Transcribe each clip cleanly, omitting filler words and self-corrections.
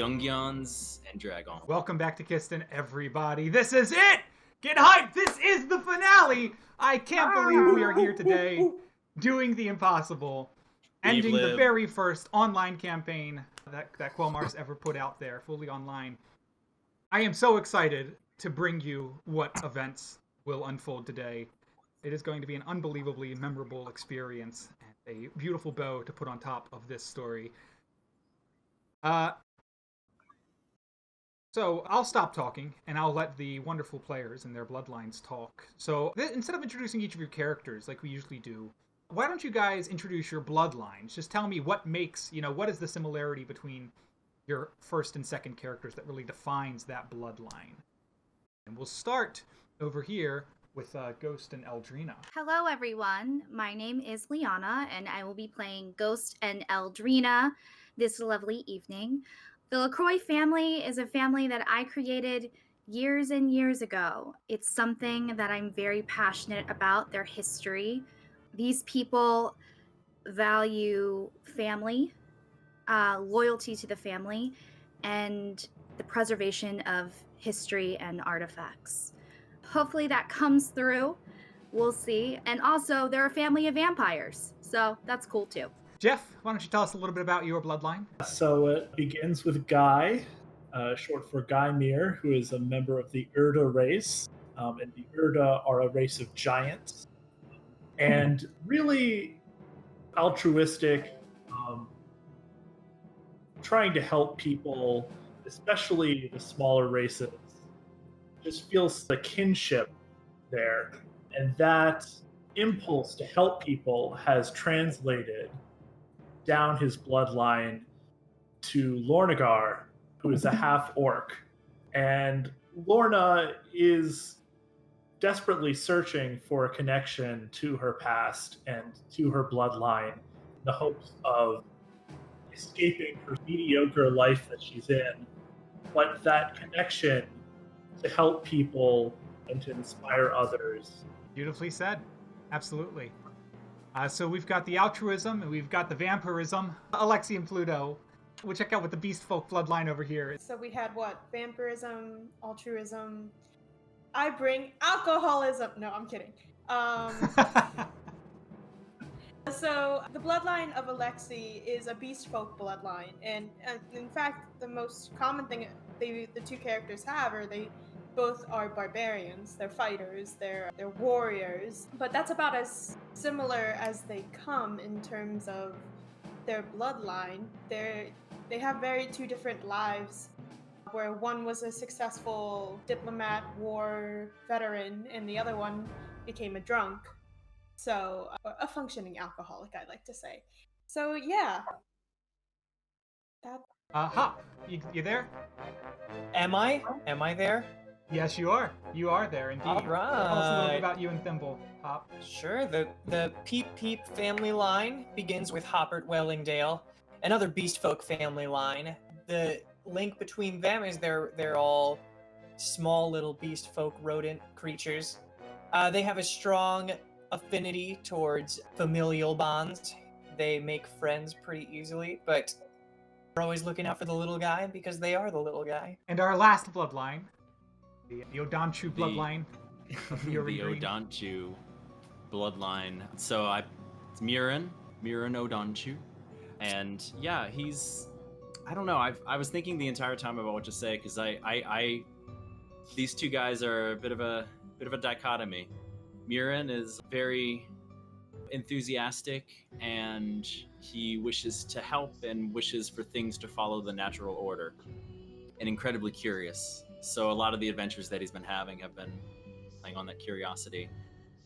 Dungeons and Dragons. Welcome back to Kiston, everybody. This is it! Get hyped! This is the finale! I can't believe we are here today doing the impossible, ending the very first online campaign that Quelmar's ever put out there, fully online. I am so excited to bring you what events will unfold today. It is going to be an unbelievably memorable experience and a beautiful bow to put on top of this story. So I'll stop talking, and I'll let the wonderful players and their bloodlines talk. So instead of introducing each of your characters like we usually do, why don't you guys introduce your bloodlines? Just tell me what makes, what is the similarity between your first and second characters that really defines that bloodline. And we'll start over here with Ghost and Eldrina. Hello, everyone. My name is Liana, and I will be playing Ghost and Eldrina this lovely evening. The LaCroix family is a family that I created years and years ago. It's something that I'm very passionate about, their history. These people value family, loyalty to the family, and the preservation of history and artifacts. Hopefully that comes through. We'll see. And also, they're a family of vampires, so that's cool too. Jeff, why don't you tell us a little bit about your bloodline? So it begins with Guy, short for Guy Mir, who is a member of the Urda race. And the Urda are a race of giants. And really altruistic, trying to help people, especially the smaller races. Just feels the kinship there. And that impulse to help people has translated down his bloodline to Lornagar, who is a half-orc. And Lorna is desperately searching for a connection to her past and to her bloodline in the hopes of escaping her mediocre life that she's in. But that connection to help people and to inspire others. Beautifully said. Absolutely. So we've got the altruism, and we've got the vampirism. Alexi and Pluto. We'll check out with the beast folk bloodline over here. So we had what? Vampirism, altruism. I bring alcoholism. No, I'm kidding. So the bloodline of Alexi is a beast folk bloodline. And in fact, the most common thing the two characters have are they both are barbarians. They're fighters, they're warriors, but that's about as similar as they come in terms of their bloodline. They have very two different lives, where one was a successful diplomat, war veteran, and the other one became a drunk. So a functioning alcoholic, I'd like to say. So yeah. Hop, you there? Am I there? Yes, you are. You are there, indeed. All right. Tell us a little bit about you and Thimble, Hop. Sure. The Peep Peep family line begins with Hoppert Wellingdale, another beast folk family line. The link between them is they're all small little beast folk rodent creatures. They have a strong affinity towards familial bonds. They make friends pretty easily, but they're always looking out for the little guy because they are the little guy. And our last bloodline, the Odanchu bloodline. The Odanchu bloodline. So it's Miran Odanchu. And yeah, I don't know, I was thinking the entire time about what to say, because these two guys are a bit of a dichotomy. Miran is very enthusiastic, and he wishes to help and wishes for things to follow the natural order, and incredibly curious. So a lot of the adventures that he's been having have been playing on that curiosity.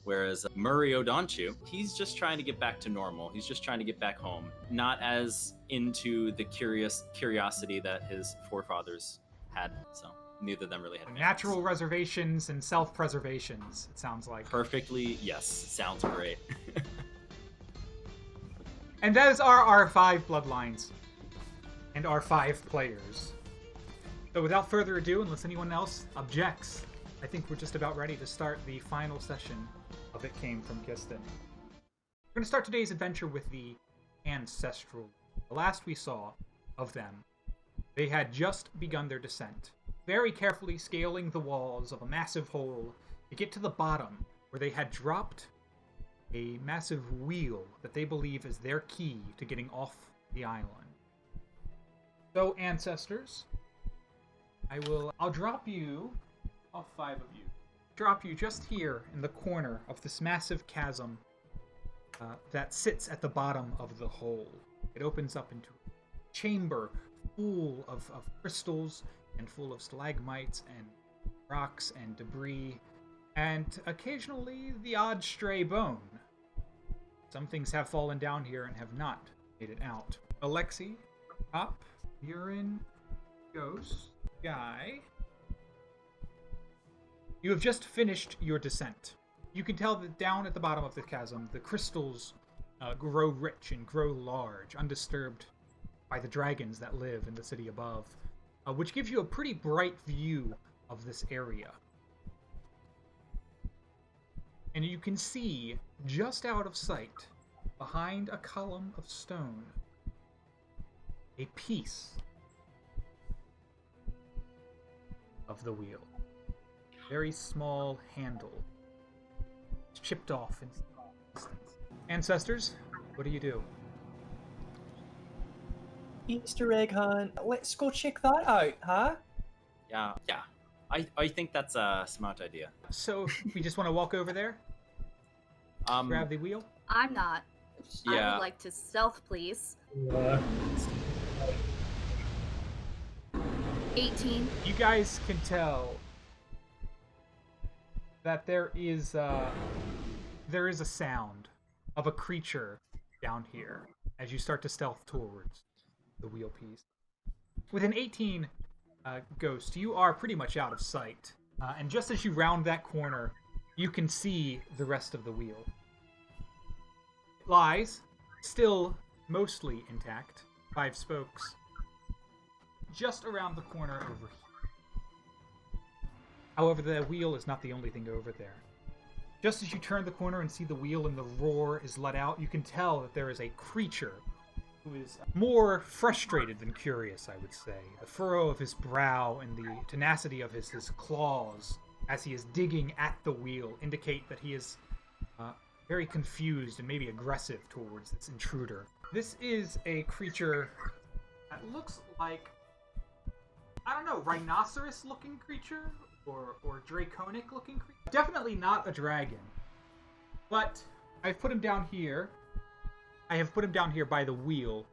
Whereas Murray Odanchu, he's just trying to get back to normal. He's just trying to get back home. Not as into the curiosity that his forefathers had. So neither of them really had families. Natural reservations and self-preservations, it sounds like. Perfectly, yes. Sounds great. And those are our 5 bloodlines. And our 5 players. So without further ado, unless anyone else objects, I think we're just about ready to start the final session of It Came from Kiston. We're going to start today's adventure with the Ancestral. The last we saw of them They had just begun their descent, very carefully scaling the walls of a massive hole to get to the bottom, where they had dropped a massive wheel that they believe is their key to getting off the island. So, ancestors, I'll drop you, all 5 of you, drop you just here in the corner of this massive chasm that sits at the bottom of the hole. It opens up into a chamber full of crystals and full of stalagmites and rocks and debris, and occasionally the odd stray bone. Some things have fallen down here and have not made it out. Alexi, Up, Urine, Ghost, Guy. You have just finished your descent. You can tell that down at the bottom of the chasm, the crystals grow rich and grow large, undisturbed by the dragons that live in the city above, which gives you a pretty bright view of this area. And you can see, just out of sight, behind a column of stone, a piece of the wheel. Very small handle. It's chipped off in some distance. Ancestors, what do you do? Easter egg hunt. Let's go check that out, huh? Yeah. I think that's a smart idea. So, we just want to walk over there? Grab the wheel? I'm not. I Yeah. would like to stealth, please. Uh, 18. You guys can tell that there is a sound of a creature down here as you start to stealth towards the wheel piece. With an 18 Ghost, you are pretty much out of sight. And just as you round that corner, you can see the rest of the wheel. It lies, still mostly intact, 5 spokes, just around the corner over here. However, the wheel is not the only thing over there. Just as you turn the corner and see the wheel and the roar is let out, you can tell that there is a creature who is more frustrated than curious, I would say. The furrow of his brow and the tenacity of his claws as he is digging at the wheel indicate that he is very confused and maybe aggressive towards this intruder. This is a creature that looks like, I don't know, rhinoceros-looking creature or draconic-looking creature. Definitely not a dragon, but I've put him down here. I have put him down here by the wheel.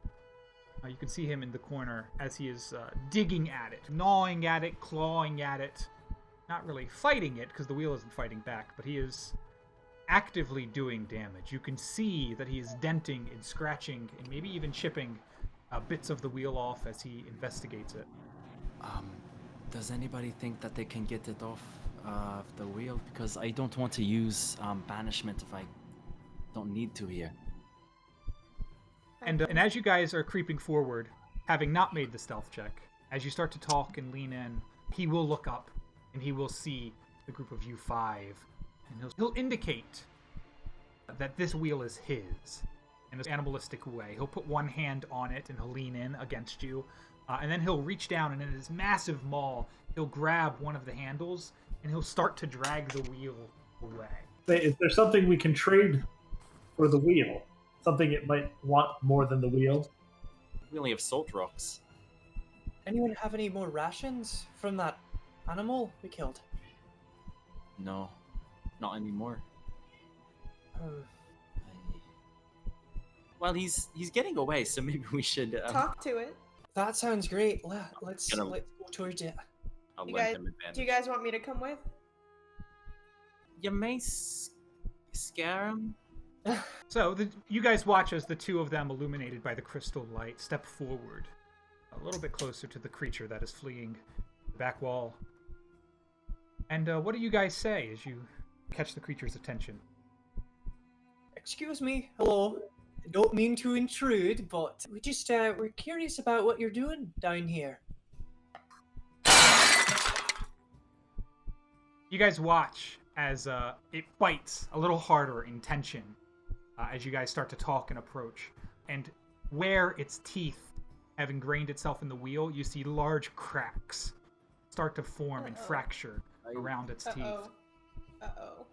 You can see him in the corner as he is digging at it, gnawing at it, clawing at it. Not really fighting it, because the wheel isn't fighting back, but he is actively doing damage. You can see that he is denting and scratching and maybe even chipping bits of the wheel off as he investigates it. Does anybody think that they can get it off the wheel? Because I don't want to use banishment if I don't need to here. And as you guys are creeping forward, having not made the stealth check, as you start to talk and lean in, he will look up and he will see the group of you 5, and he'll indicate that this wheel is his in an animalistic way. He'll put one hand on it and he'll lean in against you, and then he'll reach down and in his massive maw, he'll grab one of the handles and he'll start to drag the wheel away. is there something we can trade for the wheel? Something it might want more than the wheel? We only have salt rocks. Anyone have any more rations from that animal we killed? No, not anymore. Oh. Well, he's getting away, so maybe we should Talk to it. That sounds great. Let's Gonna- go towards it. I'll You lend guys, him advantage. do you guys want me to come with? You may scare him. So you guys watch as the 2 of them, illuminated by the crystal light, step forward a little bit closer to the creature that is fleeing the back wall. And what do you guys say as you catch the creature's attention? Excuse me. Hello. I don't mean to intrude, but we're curious about what you're doing down here. You guys watch as it bites a little harder in tension as you guys start to talk and approach. And where its teeth having grained itself in the wheel, you see large cracks start to form and fracture around its teeth. Uh-oh.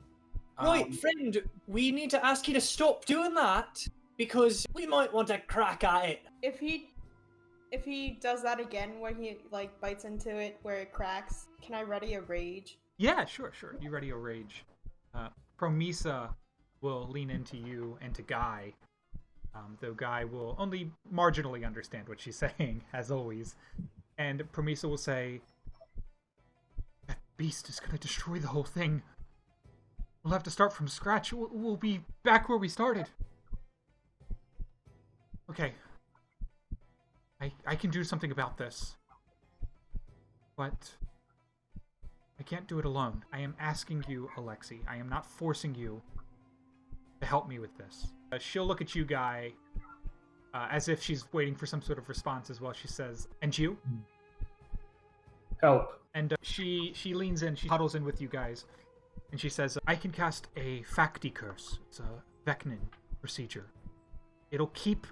Right, friend, we need to ask you to stop doing that, because we might want to crack at it. If he does that again, where he like bites into it, where it cracks, can I ready a rage? Yeah, sure. You ready a rage. Promisa will lean into you and to Guy, though Guy will only marginally understand what she's saying, as always. And Promisa will say, "That beast is going to destroy the whole thing. We'll have to start from scratch. We'll be back where we started." Okay. I can do something about this. But I can't do it alone. I am asking you, Alexi. I am not forcing you to help me with this. She'll look at you, Guy, as if she's waiting for some sort of response as well. She says, "And you?" Help. And she leans in, she huddles in with you guys, and she says, "I can cast a Facti Curse. It's a Vecnin procedure. It'll keep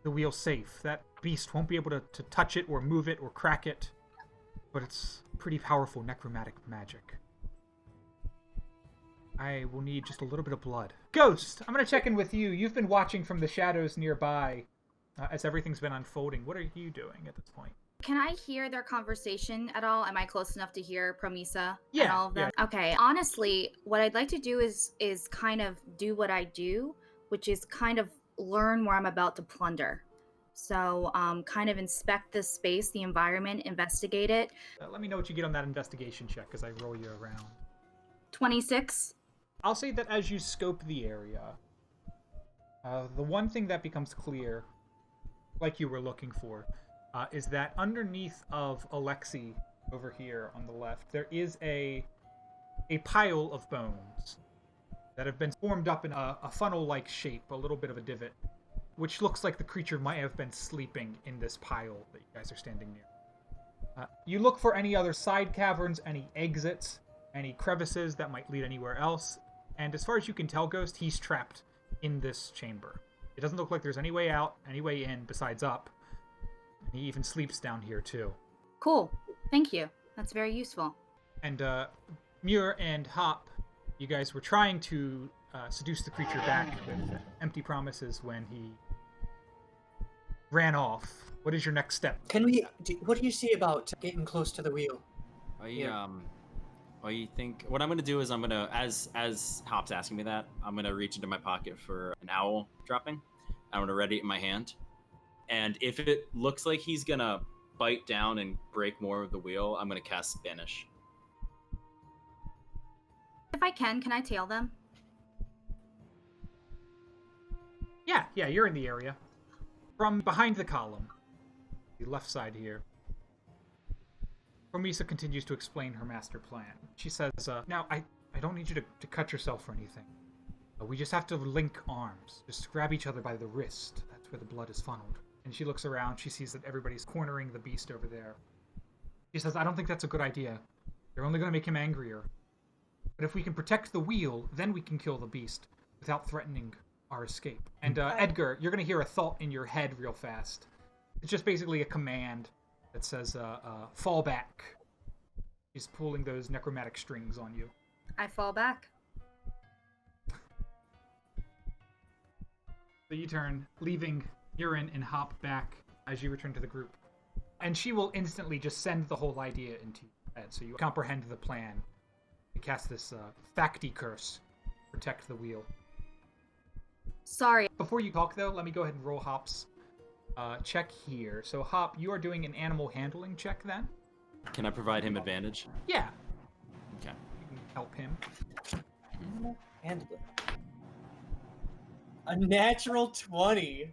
the wheel safe. That beast won't be able to touch it or move it or crack it, but it's pretty powerful necromantic magic. I will need just a little bit of blood." Ghost, I'm going to check in with you. You've been watching from the shadows nearby as everything's been unfolding. What are you doing at this point? Can I hear their conversation at all? Am I close enough to hear Promisa and Yeah, all of them? Okay, honestly, what I'd like to do is kind of do what I do, which is kind of learn where I'm about to plunder. So, kind of inspect the space, the environment, investigate it. Let me know what you get on that investigation check as I roll you around. 26. I'll say that as you scope the area, the one thing that becomes clear, like you were looking for, is that underneath of Alexi over here on the left, there is a pile of bones that have been formed up in a funnel-like shape, a little bit of a divot, which looks like the creature might have been sleeping in this pile that you guys are standing near. You look for any other side caverns, any exits, any crevices that might lead anywhere else, and as far as you can tell, Ghost, he's trapped in this chamber. It doesn't look like there's any way out, any way in besides up. He even sleeps down here, too. Cool. Thank you. That's very useful. And Muir and Hop, you guys were trying to seduce the creature back with empty promises when he ran off. What is your next step? What do you see about getting close to the wheel? I think what I'm gonna do is I'm gonna, as Hop's asking me that, I'm gonna reach into my pocket for an owl dropping. I'm gonna ready it in my hand, and if it looks like he's gonna bite down and break more of the wheel, I'm gonna cast Banish. If I can I tail them? Yeah, you're in the area. From behind the column, the left side here, Promisa continues to explain her master plan. She says, "Now, I don't need you to cut yourself or anything. We just have to link arms. Just grab each other by the wrist. That's where the blood is funneled." And she looks around. She sees that everybody's cornering the beast over there. She says, "I don't think that's a good idea. You're only going to make him angrier. But if we can protect the wheel, then we can kill the beast without threatening our escape." And Edgar, you're going to hear a thought in your head real fast. It's just basically a command that says, fall back. He's pulling those necromantic strings on you. I fall back. So you turn, leaving Urine and Hop back as you return to the group. And she will instantly just send the whole idea into your head, so you comprehend the plan. You cast this Facti Curse, protect the wheel. Sorry. Before you talk, though, let me go ahead and roll Hop's check here. So, Hop, you are doing an animal handling check, then? Can I provide him advantage? Yeah. Okay. You can help him. Handle it. A natural 20.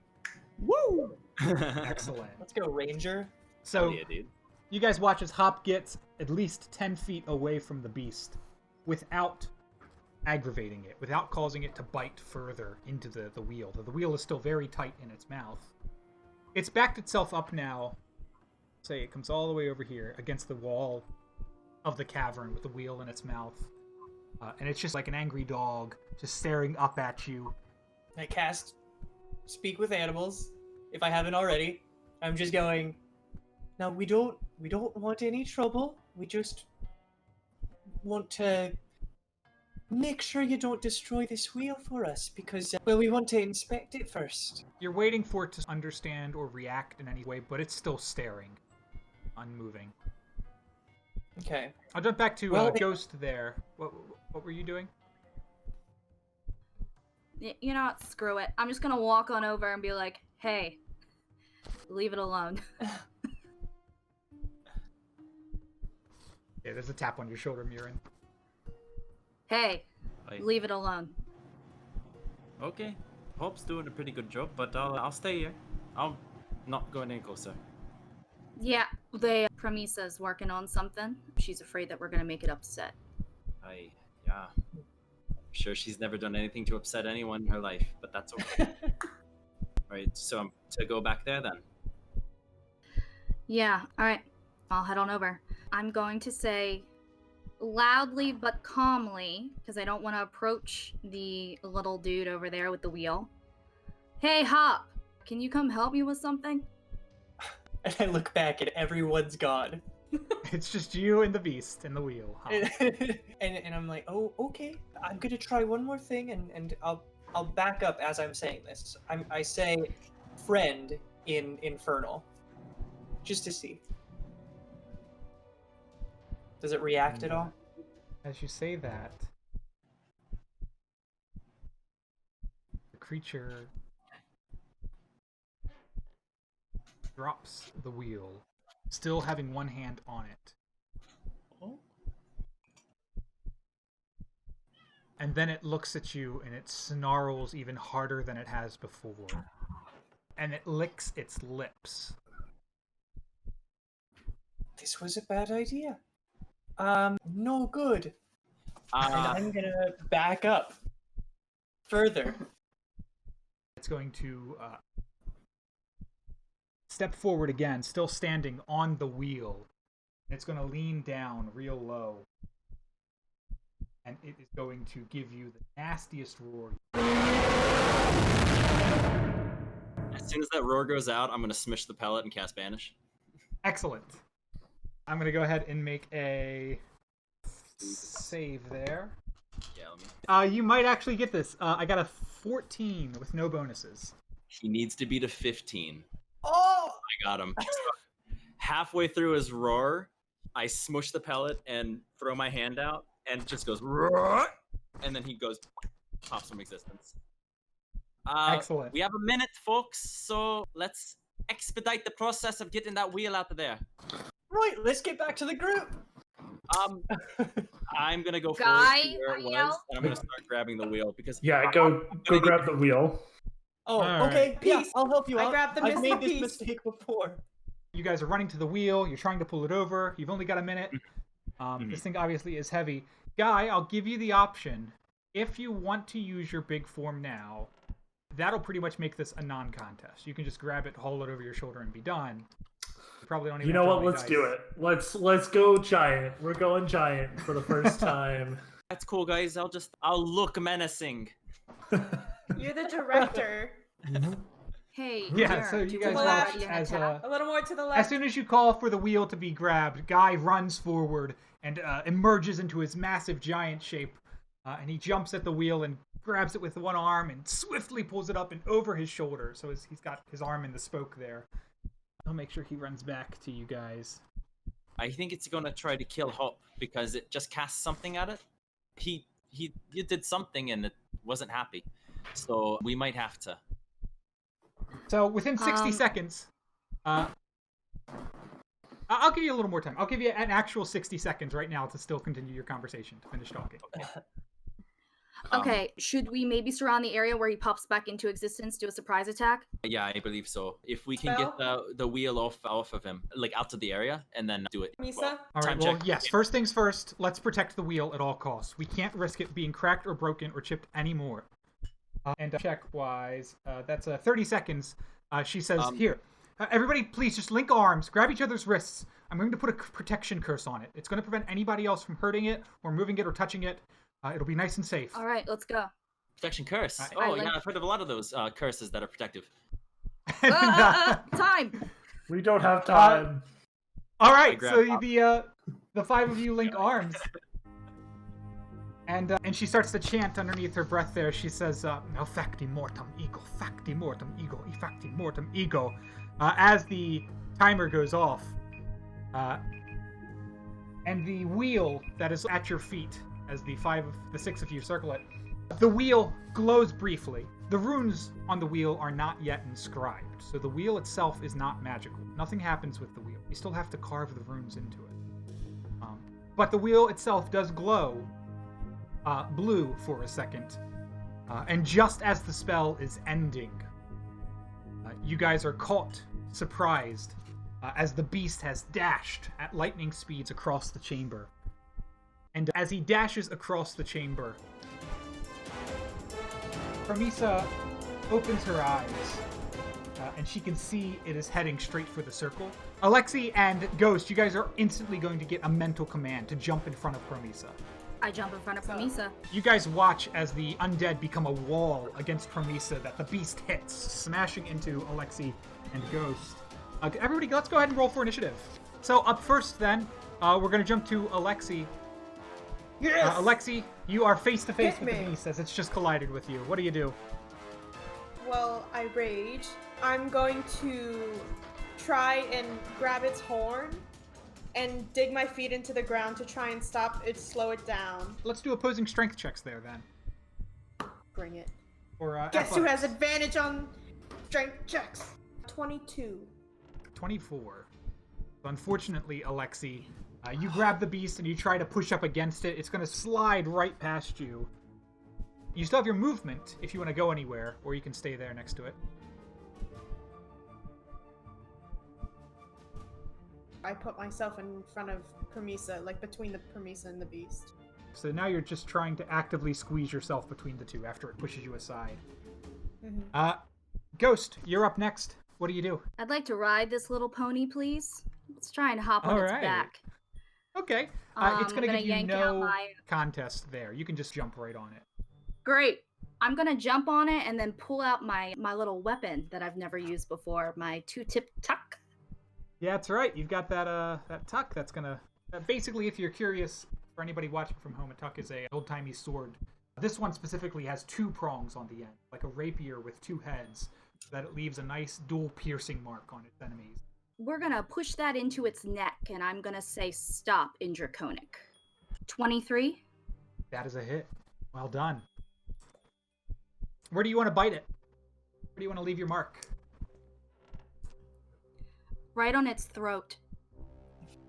Woo! Excellent. Let's go, Ranger. So, yeah, dude. you guys watch as Hop gets at least 10 feet away from the beast without aggravating it, without causing it to bite further into the wheel. The wheel is still very tight in its mouth. It's backed itself up now. Say it comes all the way over here against the wall of the cavern with the wheel in its mouth. And it's just like an angry dog just staring up at you. I cast Speak with Animals, if I haven't already. I'm just going. Now we don't want any trouble. We just want to make sure you don't destroy this wheel for us because well, we want to inspect it first. You're waiting for it to understand or react in any way, but it's still staring, unmoving. Okay. I'll jump back to Ghost there. What were you doing? You know what? Screw it. I'm just gonna walk on over and be like, hey, leave it alone. Yeah, there's a tap on your shoulder, Murin. Hey, Hi. leave it alone. Okay. Hope's doing a pretty good job, but I'll stay here. I'm not going any closer. Yeah, Premisa's working on something. She's afraid that we're gonna make it upset. Yeah. I'm sure she's never done anything to upset anyone in her life, but that's okay. Right, so I'm to go back there then. Yeah, alright. I'll head on over. I'm going to say loudly but calmly, because I don't want to approach the little dude over there with the wheel. Hey, Hop! Can you come help me with something? And I look back and everyone's gone. It's just you and the beast and the wheel. and I'm like, oh, okay. I'm gonna try one more thing, and I'll back up as I'm saying this. I say, friend in Infernal, just to see. Does it react at all? As you say that, the creature drops the wheel, still having one hand on it. Oh. And then it looks at you and it snarls even harder than it has before. And it licks its lips. This was a bad idea. No good. And I'm gonna back up further. It's going to step forward again, still standing on the wheel. It's going to lean down real low. And it is going to give you the nastiest roar. As soon as that roar goes out, I'm gonna smish the pellet and cast Banish. Excellent. I'm going to go ahead and make a save there. Yeah, let me. You might actually get this. I got a 14 with no bonuses. He needs to beat a 15. Oh! I got him. Halfway through his roar, I smush the pellet and throw my hand out, and it just goes roar, and then he goes pops from existence. Excellent. We have a minute, folks, so let's expedite the process of getting that wheel out of there. Right, let's get back to the group. I'm gonna go forward Guy, to where it you was, know? and I'm gonna start grabbing the wheel because Yeah, go grab the wheel. Oh, Alright. okay. Yeah, Peace. I'll help you I out. grabbed the I've missing made this piece. mistake before. You guys are running to the wheel. You're trying to pull it over. You've only got a minute. This thing obviously is heavy. Guy, I'll give you the option. If you want to use your big form now, that'll pretty much make this a non-contest. You can just grab it, haul it over your shoulder, and be done. You probably don't even You know have to what? roll Let's dice. do it. Let's go giant. We're going giant for the first time. that's cool, guys. I'll look menacing. You're the director. Hey, Yeah, Darren, so do you you guys want watch to be an as attack? A little more to the As left. soon as you call for the wheel to be grabbed, Guy runs forward and emerges into his massive giant shape. And he jumps at the wheel and grabs it with one arm and swiftly pulls it up and over his shoulder. So he's got his arm in the spoke there. I'll make sure he runs back to you guys. I think it's gonna try to kill Hop because it just cast something at it. He did something and it wasn't happy, so we might have to. So within 60 seconds, I'll give you a little more time. I'll give you an actual 60 seconds right now to still continue your conversation, to finish talking. Okay, should we maybe surround the area where he pops back into existence, do a surprise attack? Yeah, I believe so. If we can get the wheel off of him, like out to the area, and then do it. Misa? Well, All right, time well, check. yes, first things first, let's protect the wheel at all costs. We can't risk it being cracked or broken or chipped anymore. And check-wise, that's 30 seconds. She says, here, everybody please just link arms, grab each other's wrists. I'm going to put a protection curse on it. It's going to prevent anybody else from hurting it or moving it or touching it. It'll be nice and safe. All right, let's go. Protection curse. I Oh like- yeah, I've heard of a lot of those curses that are protective. And, Time! We don't have time. All right, grab so Pop. the five of you link arms, and she starts to chant underneath her breath. There, she says, "Facti mortem ego, facti mortem ego, facti mortem ego," as the timer goes off, and the wheel that is at your feet, as the six of you circle it, the wheel glows briefly. The runes on the wheel are not yet inscribed, so the wheel itself is not magical. Nothing happens with the wheel. You still have to carve the runes into it. But the wheel itself does glow blue for a second. And just as the spell is ending, you guys are caught, surprised, as the beast has dashed at lightning speeds across the chamber. And as he dashes across the chamber, Promisa opens her eyes, and she can see it is heading straight for the circle. Alexi and Ghost, you guys are instantly going to get a mental command to jump in front of Promisa. I jump in front of Promisa. You guys watch as the undead become a wall against Promisa that the beast hits, smashing into Alexi and Ghost. Everybody, let's go ahead and roll for initiative. So up first, then, we're going to jump to Alexi. Yes! Alexi, you are face-to-face Hit with the me. beast as it's just collided with you. What do you do? Well, I rage. I'm going to try and grab its horn and dig my feet into the ground to try and stop it, slow it down. Let's do opposing strength checks there, then. Bring it. Or, Guess who athletics. has advantage on strength checks? 22. 24. Unfortunately, Alexi, you grab the beast and you try to push up against it. It's going to slide right past you. You still have your movement if you want to go anywhere, or you can stay there next to it. I put myself in front of Promisa, like between the Promisa and the beast. So now you're just trying to actively squeeze yourself between the two after it pushes you aside. Mm-hmm. Ghost, you're up next. What do you do? I'd like to ride this little pony, please. Let's try and hop on its Alright. back. Okay. It's going to I'm give you yank out no my... contest there. You can just jump right on it. Great. I'm gonna jump on it and then pull out my little weapon that I've never used before, my two-tip tuck. Yeah, that's right. You've got that tuck that's going to... basically, if you're curious, for anybody watching from home, a tuck is a old-timey sword. This one specifically has two prongs on the end, like a rapier with two heads, so that it leaves a nice dual piercing mark on its enemies. We're gonna push that into its neck, and I'm gonna say stop in Draconic. 23? That is a hit. Well done. Where do you want to bite it? Where do you want to leave your mark? Right on its throat.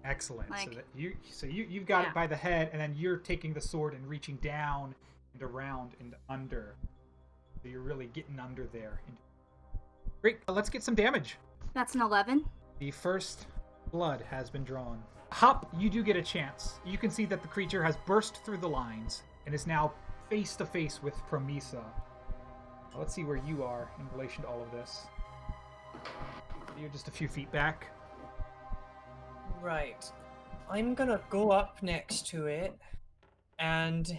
Excellent. Like- So you've got Yeah. it by the head, and then you're taking the sword and reaching down and around and under. So you're really getting under there. Great. Let's get some damage. That's an 11. The first blood has been drawn. Hop, you do get a chance. You can see that the creature has burst through the lines and is now face to face with Promisa. Let's see where you are in relation to all of this. You're just a few feet back. Right. I'm gonna go up next to it and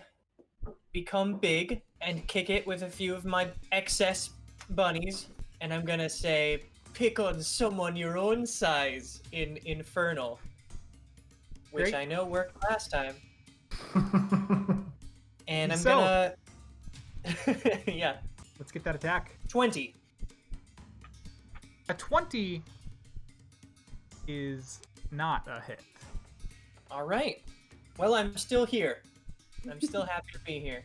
become big and kick it with a few of my excess bunnies, and I'm gonna say, pick on someone your own size in Infernal. Which Great. I know worked last time. And I'm So- gonna... yeah. Let's get that attack. 20. A 20 is not a hit. Alright. Well, I'm still here. I'm still happy to be here.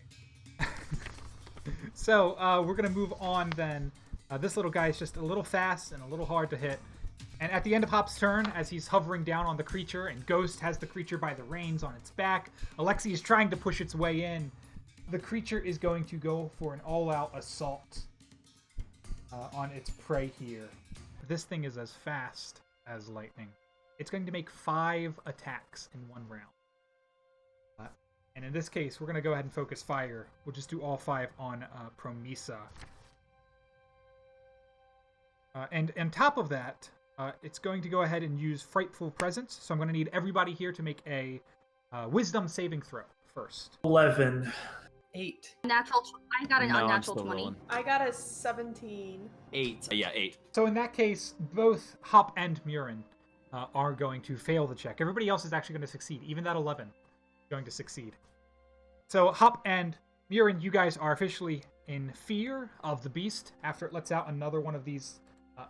So we're going to move on then. This little guy is just a little fast and a little hard to hit. And at the end of Hop's turn, as he's hovering down on the creature, and Ghost has the creature by the reins on its back, Alexi is trying to push its way in. The creature is going to go for an all-out assault on its prey here. This thing is as fast as lightning. It's going to make 5 attacks in one round. And in this case, we're going to go ahead and focus fire. We'll just do all 5 on Promisa. And on top of that, it's going to go ahead and use Frightful Presence. So I'm going to need everybody here to make a Wisdom saving throw first. 11. 8. I got an No, I'm unnatural still 20. rolling. I got a 17. 8. Yeah, 8. So in that case, both Hop and Murin are going to fail the check. Everybody else is actually going to succeed. Even that 11 is going to succeed. So Hop and Murin, you guys are officially in fear of the beast after it lets out another one of these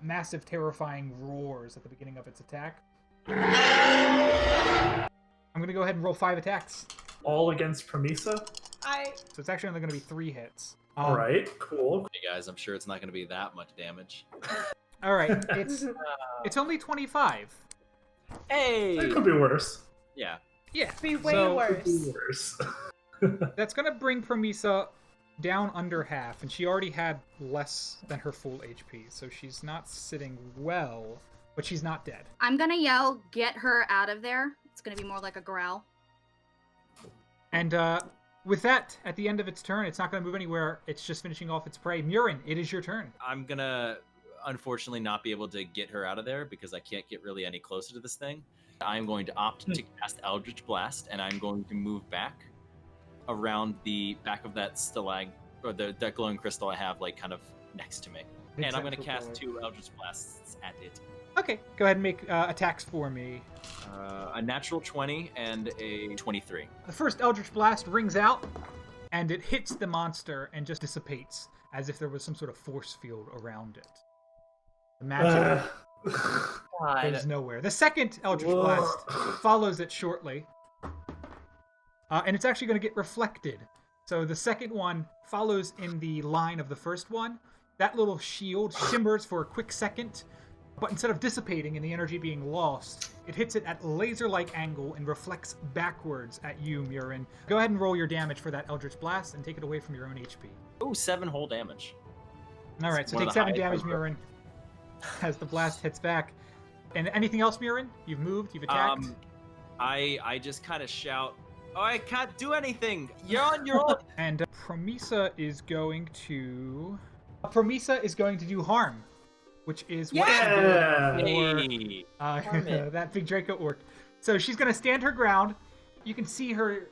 massive, terrifying roars at the beginning of its attack. I'm going to go ahead and roll 5 attacks. All against Promisa? So it's actually only going to be 3 hits. All right, cool. Hey guys, I'm sure it's not going to be that much damage. All right, it's only 25. Hey! It could be worse. Yeah. Yeah. Be way So- Could be worse. worse. That's going to bring Promisa down under half, and she already had less than her full HP, so she's not sitting well, but she's not dead. I'm gonna yell, "Get her out of there!" It's gonna be more like a growl. And with that, at the end of its turn, it's not going to move anywhere. It's just finishing off its prey. Murin, it is your turn. I'm going to unfortunately not be able to get her out of there because I can't get really any closer to this thing. I'm going to opt to cast Eldritch Blast, and I'm going to move back around the back of that or that glowing crystal I have, like, kind of next to me. And I'm going to cast 2 Eldritch Blasts at it. Okay, go ahead and make attacks for me. A natural 20 and a 23. The first Eldritch Blast rings out, and it hits the monster and just dissipates, as if there was some sort of force field around it. The magic goes nowhere. The second Eldritch Blast follows it shortly, and it's actually going to get reflected. So the second one follows in the line of the first one. That little shield shimmers for a quick second, but instead of dissipating and the energy being lost, it hits it at laser-like angle and reflects backwards at you, Murin. Go ahead and roll your damage for that Eldritch Blast and take it away from your own HP. Ooh, 7 whole damage. All right, so One take of the 7 highest damage, ever. Murin, as the blast hits back. And anything else, Murin? You've moved, you've attacked? I just kind of shout, "Oh, I can't do anything! You're on your own!" And Promisa is going to do harm, which is what Yeah! she did for Hey. Harm it. that big Draco orc. So she's going to stand her ground. You can see her,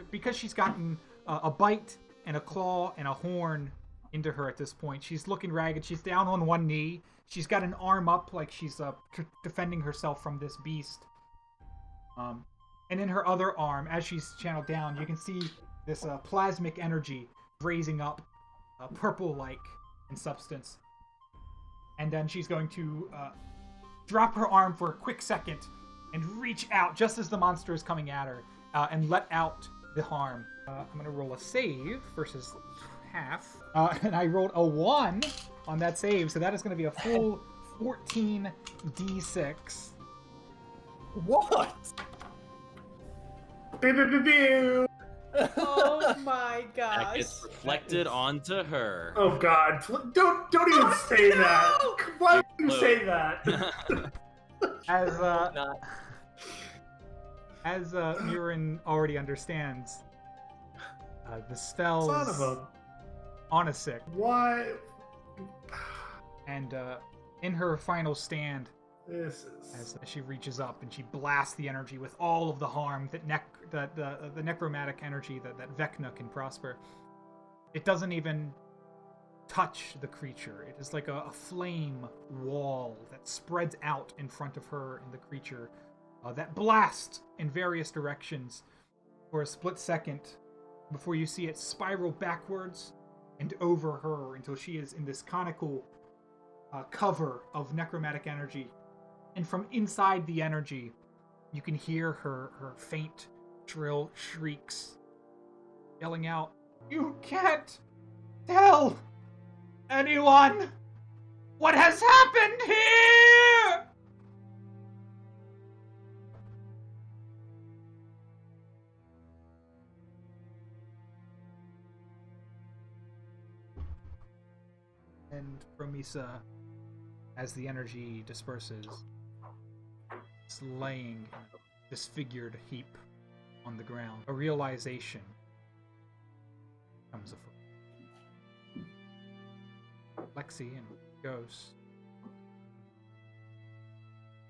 because she's gotten a bite and a claw and a horn into her at this point. She's looking ragged. She's down on one knee. She's got an arm up like she's defending herself from this beast. And in her other arm, as she's channeled down, you can see this plasmic energy raising up, purple-like in substance. And then she's going to drop her arm for a quick second and reach out just as the monster is coming at her and let out the harm. I'm going to roll a save versus half. And I rolled a 1 on that save, so that is going to be a full 14 d6. What? Pew. Oh my That gosh. gets reflected onto her. Oh God! Don't even say that. Why would you Look. say that? Not. As Murin already understands, the spells Son of a on a sick, what? and in her final stand, This is. as she reaches up and she blasts the energy with all of the harm that the necromantic energy that Vecna can prosper. It doesn't even touch the creature. It is like a flame wall that spreads out in front of her and the creature that blasts in various directions for a split second before you see it spiral backwards and over her until she is in this conical cover of necromantic energy. And from inside the energy, you can hear her faint, shrill shrieks, yelling out, "You can't tell anyone what has happened here!" And Promisa, as the energy disperses, is laying in a disfigured heap on the ground. A realization comes afoot. Lexi and Ghost,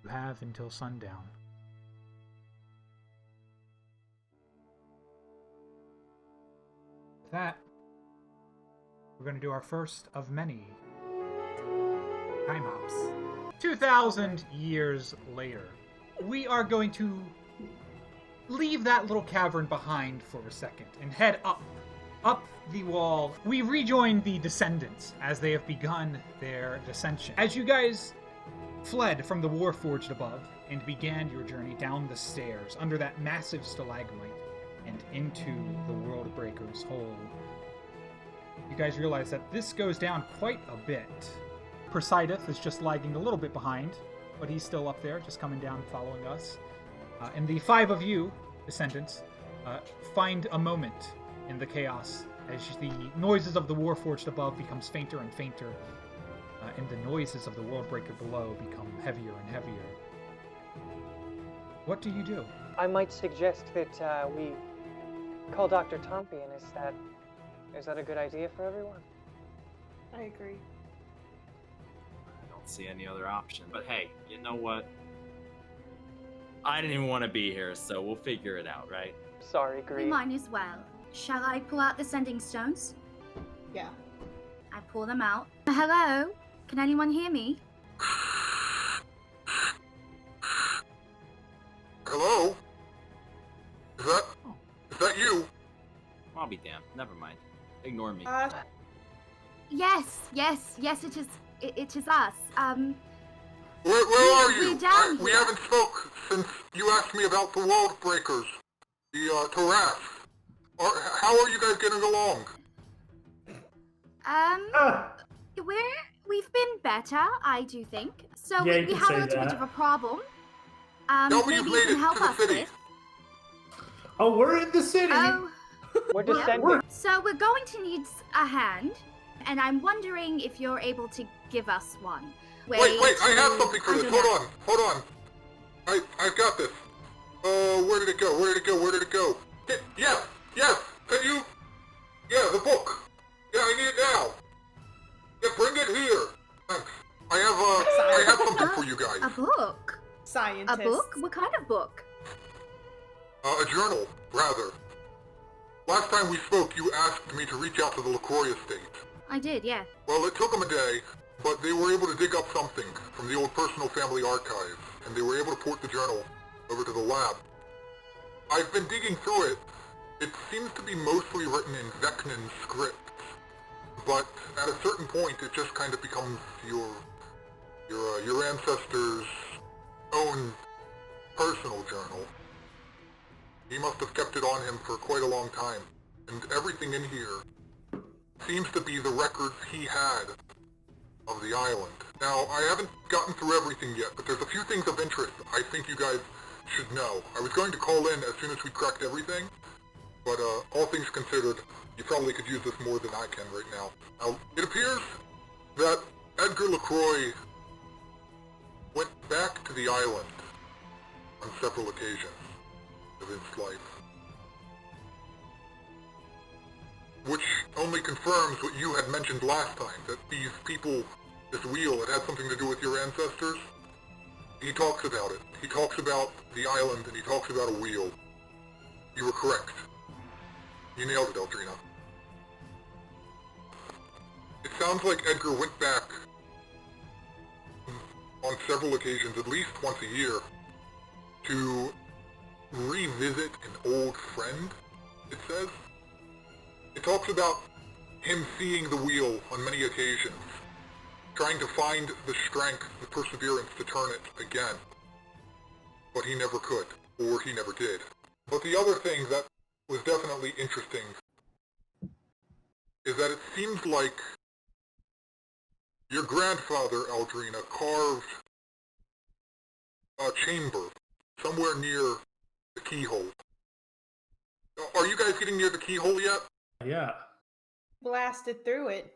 you have until sundown. With that, we're going to do our first of many time hops. 2,000 years later, we are going to leave that little cavern behind for a second and head up the wall. We rejoin the descendants as they have begun their dissension. As you guys fled from the Warforged above and began your journey down the stairs under that massive stalagmite and into the Worldbreaker's hole, you guys realize that this goes down quite a bit. Persideth is just lagging a little bit behind, but he's still up there, just coming down, following us. And the 5 of you, descendants, find a moment in the chaos as the noises of the Warforged above becomes fainter and fainter, and the noises of the Worldbreaker below become heavier and heavier. What do you do? I might suggest that we call Dr. Tompion. Is that a good idea for everyone? I agree. I don't see any other option. But hey, you know what? I didn't even want to be here, so we'll figure it out, right? Sorry, We Green. might as well. Shall I pull out the sending stones? Yeah. I pull them out. Hello? Can anyone hear me? Hello? Is that you? I'll be damned. Never mind. Ignore me. Yes, it is. It is us. Where are you? we're down We here. haven't spoke since you asked me about the World Breakers, the Tarath. How are you guys getting along? We've been better, I do think. So Yeah, you we can have say a little bit that. of a problem. Tell me Maybe you've you made can it help to the us city. with. Oh, we're in the city. Oh, We're Yeah. descending. so we're going to need a hand, and I'm wondering if you're able to give us one. Wait, I have to- something for I this. don't know. Hold on. I've got this. Where did it go? Yes! Can you? Yeah, the book. Yeah, I need it now. Yeah, bring it here. Thanks. I have something for you guys. A book? Scientist. A book? What kind of book? A journal, rather. Last time we spoke, you asked me to reach out to the LaCroix estate. I did, yeah. Well, it took them a day, but they were able to dig up something from the old personal family archive, and they were able to port the journal over to the lab. I've been digging through it. It seems to be mostly written in Vecnan script, but at a certain point, it just kind of becomes your ancestor's own personal journal. He must have kept it on him for quite a long time, and everything in here seems to be the records he had of the island. Now, I haven't gotten through everything yet, but there's a few things of interest I think you guys should know. I was going to call in as soon as we cracked everything, but all things considered, you probably could use this more than I can right now. Now, it appears that Edgar LaCroix went back to the island on several occasions of his life, which only confirms what you had mentioned last time, that these people, this wheel, it had something to do with your ancestors. He talks about it. He talks about the island, and he talks about a wheel. You were correct. You nailed it, Eldrina. It sounds like Edgar went back on several occasions, at least once a year, to revisit an old friend, it says. It talks about him seeing the wheel on many occasions, trying to find the strength, the perseverance to turn it again. But he never could, or he never did. But the other thing that was definitely interesting is that it seems like your grandfather, Eldrina, carved a chamber somewhere near the keyhole. Are you guys getting near the keyhole yet? Yeah. Blasted through it.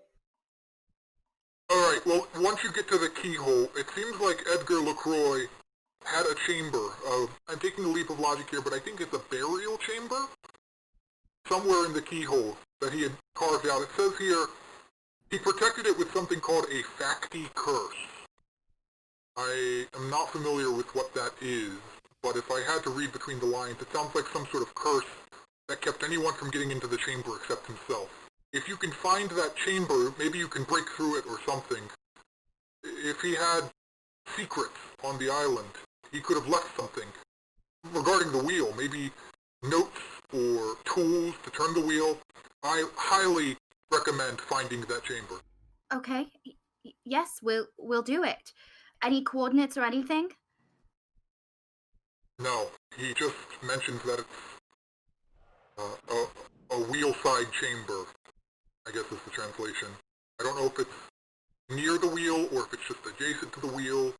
Alright, well, once you get to the keyhole, it seems like Edgar LaCroix had a chamber of, I'm taking a leap of logic here, but I think it's a burial chamber? Somewhere in the keyhole that he had carved out. It says here, he protected it with something called a Facti curse. I am not familiar with what that is, but if I had to read between the lines, it sounds like some sort of curse that kept kept anyone from getting into the chamber except himself. If you can find that chamber, maybe you can break through it or something. If he had secrets on the island, he could have left something. Regarding the wheel, maybe notes or tools to turn the wheel. I highly recommend finding that chamber. Okay. Yes, we'll do it. Any coordinates or anything? No, he just mentions that it's a wheel side chamber, I guess is the translation. I don't know if it's near the wheel or if it's just adjacent to the wheel.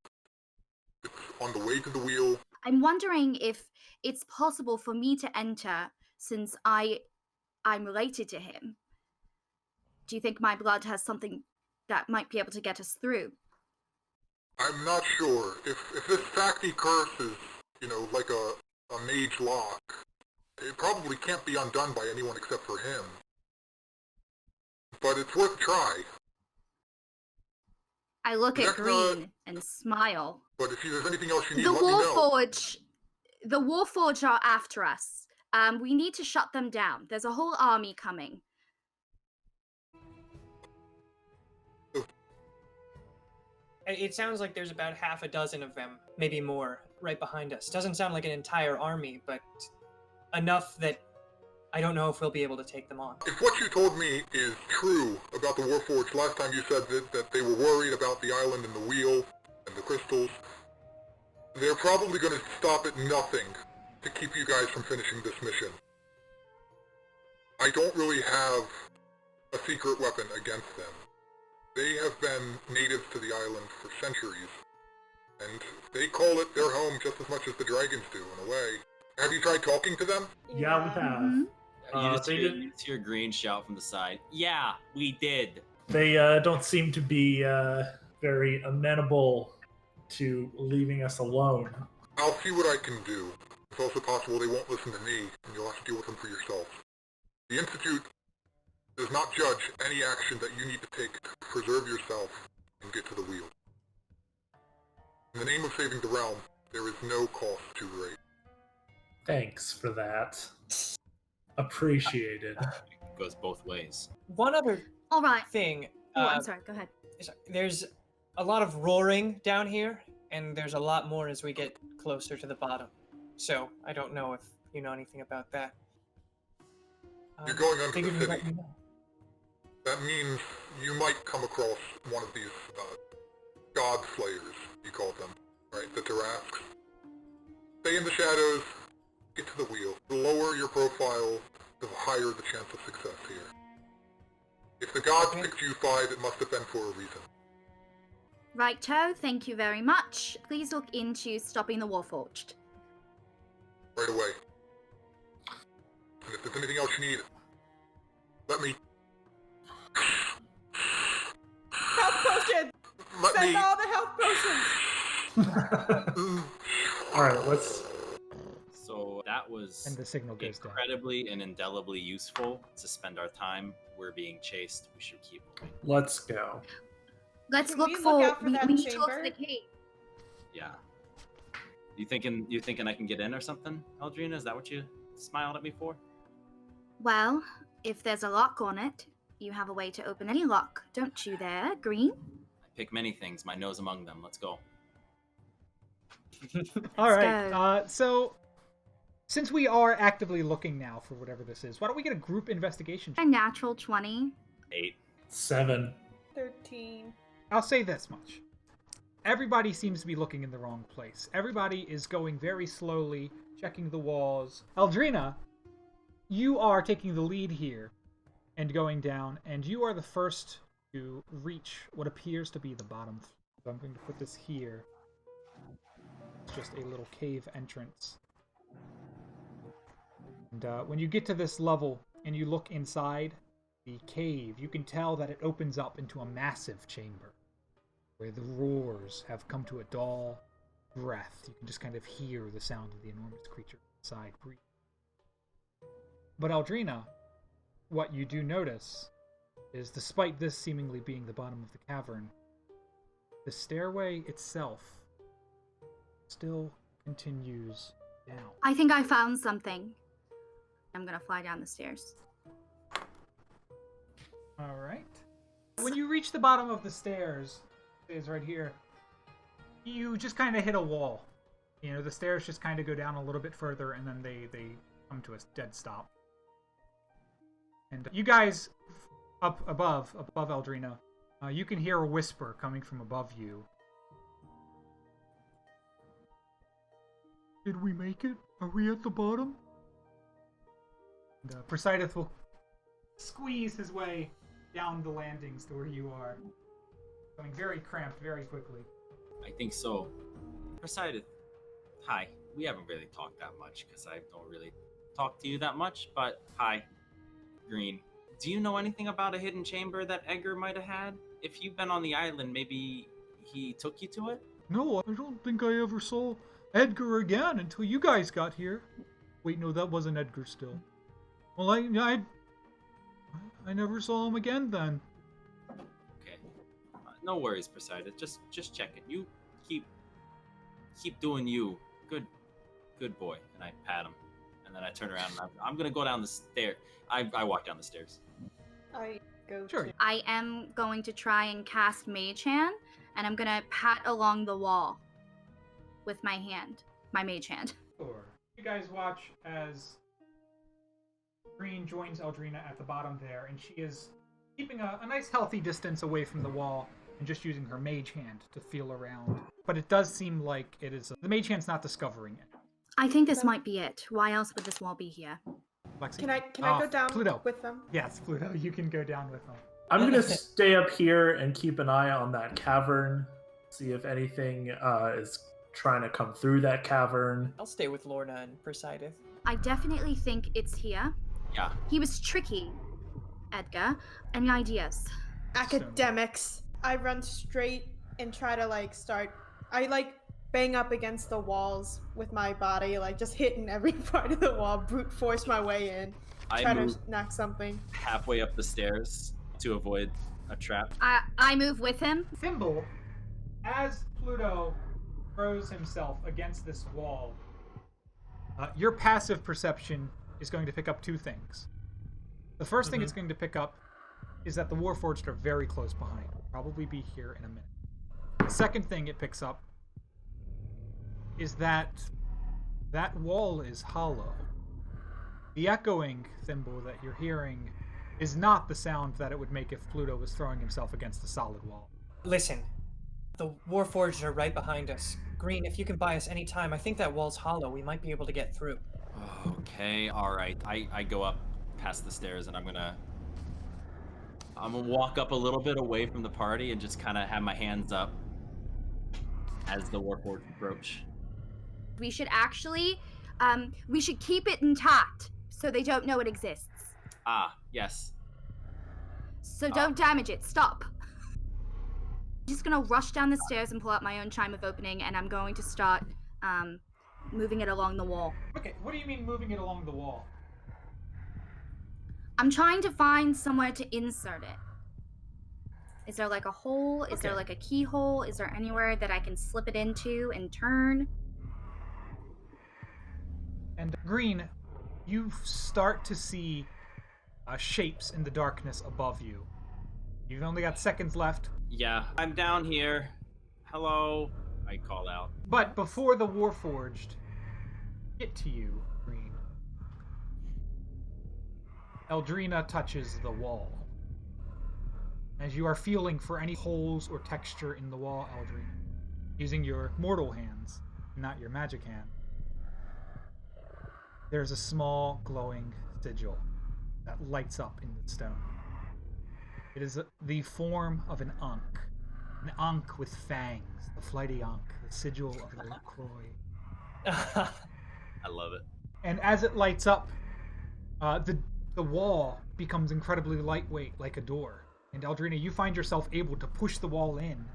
It's on the way to the wheel. I'm wondering if it's possible for me to enter since I'm related to him. Do you think my blood has something that might be able to get us through? I'm not sure. If this Facti curse is, like a mage lock, it probably can't be undone by anyone except for him. But it's worth a try. I look at Vecna- Green and smile. But if there's anything else you need, The let me know. Warforged are after us. We need to shut them down. There's a whole army coming. It sounds like there's about half a dozen of them, maybe more, right behind us. Doesn't sound like an entire army, but enough that I don't know if we'll be able to take them on. If what you told me is true about the Warforged, last time you said that they were worried about the island and the wheel and the crystals, they're probably going to stop at nothing to keep you guys from finishing this mission. I don't really have a secret weapon against them. They have been natives to the island for centuries, and they call it their home just as much as the dragons do, in a way. Have you tried talking to them? Yeah, we have. Mhm. You just hear Green shout from the side. Yeah, we did. They don't seem to be very amenable to leaving us alone. I'll see what I can do. It's also possible they won't listen to me, and you'll have to deal with them for yourself. The Institute does not judge any action that you need to take to preserve yourself and get to the wheel. In the name of saving the realm, there is no cost too great. Thanks for that. Appreciated. It goes both ways. One other All right. thing. Oh, I'm sorry. Go ahead. There's a lot of roaring down here, and there's a lot more as we get closer to the bottom. So I don't know if you know anything about that. You're going under Figured the you'd let city. me know. That means you might come across one of these god slayers, you call them, right? The Tarasques. Stay in the shadows, get to the wheel. The lower your profile, the higher the chance of success here. If the gods Okay. picked you 5, it must have been for a reason. Righto, thank you very much. Please look into stopping the Warforged. Right away. And if there's anything else you need, let me... Health potion! Let Send me... all the health potions! Alright, let's... So that was And the signal goes down. incredibly and indelibly useful to spend our time. We're being chased. We should keep moving. Let's go. Let's Can look we look for. out for We that need to look for chamber? the cave. Yeah. You thinking I can get in or something, Eldrina? Is that what you smiled at me for? Well, if there's a lock on it, you have a way to open any lock, don't you? There, Green. I pick many things, my nose among them. Let's go. All right. go. So, since we are actively looking now for whatever this is, why don't we get a group investigation? A natural 20. 8. 7. 13. I'll say this much. Everybody seems to be looking in the wrong place. Everybody is going very slowly, checking the walls. Eldrina, you are taking the lead here and going down, and you are the first to reach what appears to be the bottom. So I'm going to put this here. It's just a little cave entrance. And when you get to this level and you look inside the cave, you can tell that it opens up into a massive chamber where the roars have come to a dull breath. You can just kind of hear the sound of the enormous creature inside breathe. But Eldrina, what you do notice is, despite this seemingly being the bottom of the cavern, the stairway itself still continues down. I think I found something. I'm gonna fly down the stairs. All right. When you reach the bottom of the stairs, is right here, you just kind of hit a wall. You know, the stairs just kind of go down a little bit further, and then they come to a dead stop. And you guys up above Eldrina, you can hear a whisper coming from above you. Did we make it? Are we at the bottom? And Poseidon will squeeze his way down the landings to where you are. Going very cramped very quickly. I think so. Poseidon, hi. We haven't really talked that much because I don't really talk to you that much, but hi. Green, do you know anything about a hidden chamber that Edgar might have had? If you've been on the island, maybe he took you to it? No, I don't think I ever saw Edgar again until you guys got here. Wait, no, that wasn't Edgar still. Well, I never saw him again then. Okay. No worries, Poseidon. Just check it. You keep doing you. Good boy. And I pat him. And then I turn around and I'm gonna go down the stair. I walk down the stairs. I go Sure. to. I am going to try and cast Mage Hand, and I'm gonna pat along the wall with my hand, my Mage Hand. Sure. You guys watch as Green joins Eldrina at the bottom there, and she is keeping a nice healthy distance away from the wall and just using her Mage Hand to feel around. But it does seem like it is... the Mage Hand's not discovering it. I think this might be it. Why else would this wall be here? Lexi? Can I go down Pluto. with them? Yes, Pluto, you can go down with them. I'm gonna stay up here and keep an eye on that cavern, see if anything is trying to come through that cavern. I'll stay with Lorna and Poseidon. I definitely think it's here. Yeah. He was tricky, Edgar. Any ideas? Academics. I run straight and try to start. I bang up against the walls with my body, just hitting every part of the wall, brute force my way in, I try move to knock something. halfway up the stairs to avoid a trap. I move with him. Thimble, as Pluto throws himself against this wall, your passive perception is going to pick up two things. The first thing it's going to pick up is that the Warforged are very close behind. Probably be here in a minute. The second thing it picks up is that wall is hollow. The echoing, Thimble, that you're hearing is not the sound that it would make if Pluto was throwing himself against a solid wall. Listen, the Warforged are right behind us. Green, if you can buy us any time, I think that wall's hollow. We might be able to get through. Okay, alright. I go up past the stairs and I'm gonna walk up a little bit away from the party and just kind of have my hands up as the Warforged approach. We should actually, we should keep it intact so they don't know it exists. Ah, yes. So don't damage it. Stop. I'm just gonna rush down the stairs and pull out my own chime of opening, and I'm going to start moving it along the wall. Okay, what do you mean moving it along the wall? I'm trying to find somewhere to insert it. Is there a hole? Is there a keyhole? Is there anywhere that I can slip it into and turn? And Green, you start to see shapes in the darkness above you. You've only got seconds left. Yeah, I'm down here. Hello, I call out. But before the Warforged get to you, Green, Eldrina touches the wall. As you are feeling for any holes or texture in the wall, Eldrina, using your mortal hands, not your magic hand, there's a small glowing sigil that lights up in the stone. It is the form of an ankh with fangs, the flighty ankh, the sigil of the LaCroix. I love it. And as it lights up, the wall becomes incredibly lightweight, like a door. And Eldrina, you find yourself able to push the wall in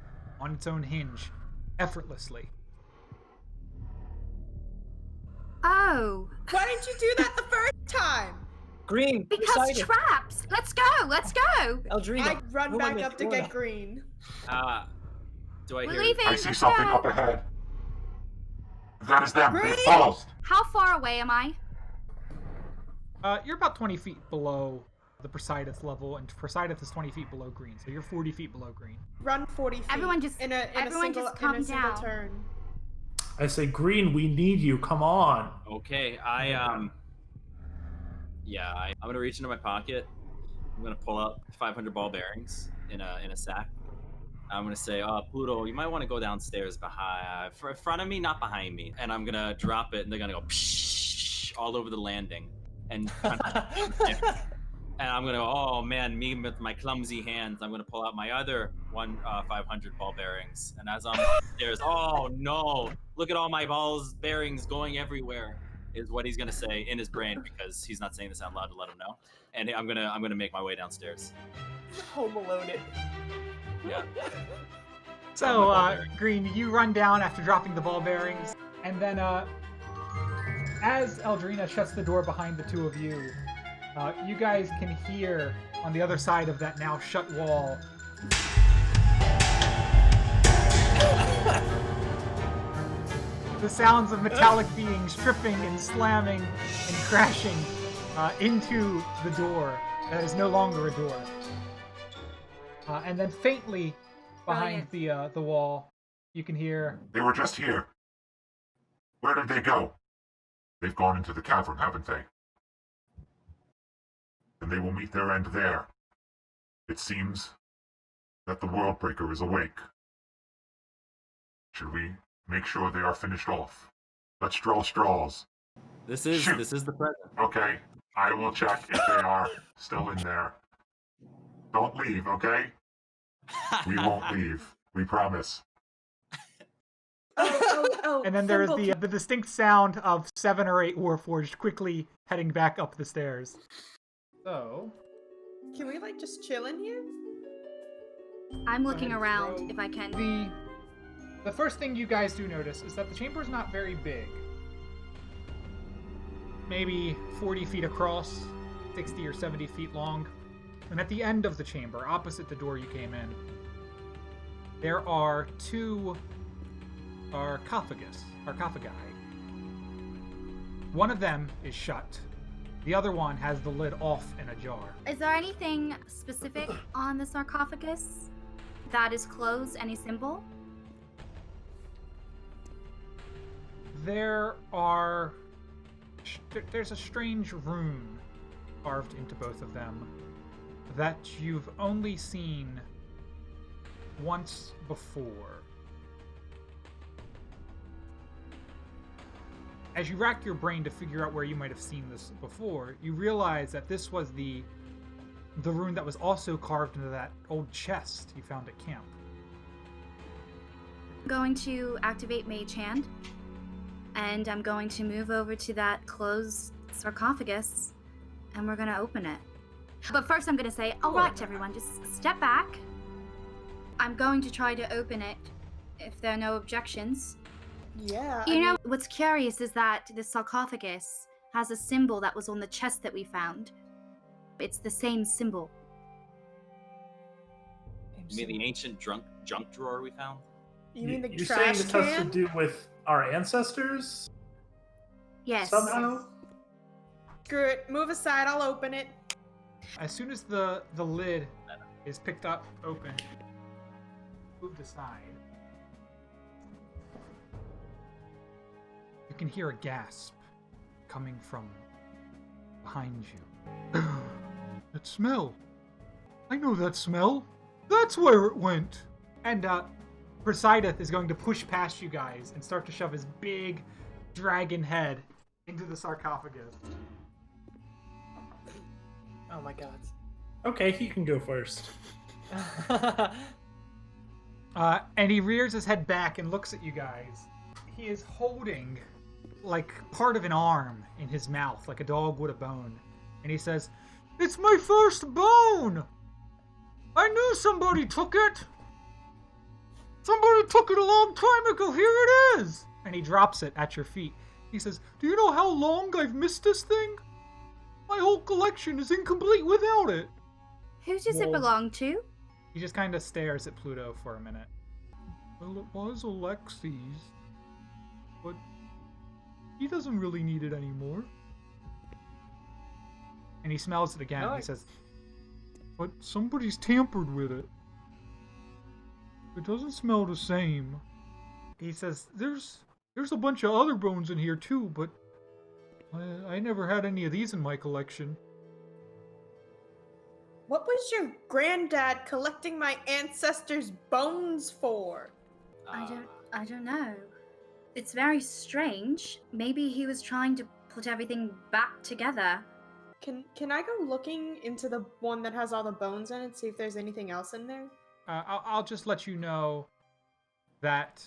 on its own hinge, effortlessly. Oh. Why didn't you do that the first time? Green, Because Poseidon, traps! Let's go! Eldrina, I run go in back with up to Lorna. get Green. Do I We're hear? leaving! I see let's something go. up ahead. That is them. They Green! follow. How far away am I? You're about 20 feet below the Poseidon's level, and Poseidon is 20 feet below green, so you're 40 feet below green. Run 40 feet. Everyone just in a single calm down. turn. I say, Green, we need you. Come on. Okay, yeah, I'm gonna reach into my pocket. I'm gonna pull out 500 ball bearings in a sack. I'm gonna say, Pluto, you might want to go downstairs behind, in front of me, not behind me. And I'm gonna drop it, and they're gonna go psh, all over the landing. And and I'm gonna, oh man, me with my clumsy hands, I'm gonna pull out my other 500 ball bearings. And as I'm upstairs, oh no, look at all my balls, bearings going everywhere, is what he's gonna say in his brain, because he's not saying this out loud to let him know. And I'm gonna make my way downstairs. Home Alone it. Yeah. So, Green, you run down after dropping the ball bearings, and then, as Eldrina shuts the door behind the two of you, you guys can hear on the other side of that now shut wall the sounds of metallic beings tripping and slamming and crashing into the door that is no longer a door. And then faintly behind the wall, you can hear... They were just here. Where did they go? They've gone into the cavern, haven't they? And they will meet their end there. It seems that the Worldbreaker is awake. Should we make sure they are finished off? Let's draw straws. This is the present. Okay, I will check if they are still in there. Don't leave, okay? We won't leave. We promise. And then there's the distinct sound of 7 or 8 Warforged quickly heading back up the stairs. So... Can we, like, just chill in here? I'm looking around if I can. The first thing you guys do notice is that the chamber is not very big. Maybe 40 feet across, 60 or 70 feet long. And at the end of the chamber, opposite the door you came in, there are 2 sarcophagi. One of them is shut. The other one has the lid off and ajar. Is there anything specific on the sarcophagus that is closed? Any symbol? There's a strange rune carved into both of them that you've only seen once before. As you rack your brain to figure out where you might have seen this before, you realize that this was the rune that was also carved into that old chest you found at camp. I'm going to activate Mage Hand, and I'm going to move over to that closed sarcophagus, and we're going to open it. But first I'm going to say, all right, everyone, just step back. I'm going to try to open it if there are no objections. Yeah. You know, what's curious is that the sarcophagus has a symbol that was on the chest that we found. It's the same symbol. You mean the ancient junk drawer we found? You mean the You're trash saying this can? has to do with our ancestors? Yes. Somehow? Screw it. Move aside. I'll open it. As soon as the lid is picked up, open, moved aside, you can hear a gasp coming from behind you. That smell! I know that smell! That's where it went! And, Poseidon is going to push past you guys and start to shove his big dragon head into the sarcophagus. Oh my god. Okay, he can go first. And he rears his head back and looks at you guys. He is holding, like, part of an arm in his mouth, like a dog would a bone. And he says, "It's my first bone! I knew somebody took it! Somebody took it a long time ago, here it is!" And he drops it at your feet. He says, "Do you know how long I've missed this thing? My whole collection is incomplete without it." Who does it belong to? He just kind of stares at Pluto for a minute. "Well, it was Alexi's, but he doesn't really need it anymore." And he smells it again. No, He says, "But somebody's tampered with it. It doesn't smell the same." He says, "There's a bunch of other bones in here too, but I never had any of these in my collection." What was your granddad collecting my ancestors' bones for? I don't know. It's very strange. Maybe he was trying to put everything back together. Can I go looking into the one that has all the bones in it, see if there's anything else in there? I'll just let you know that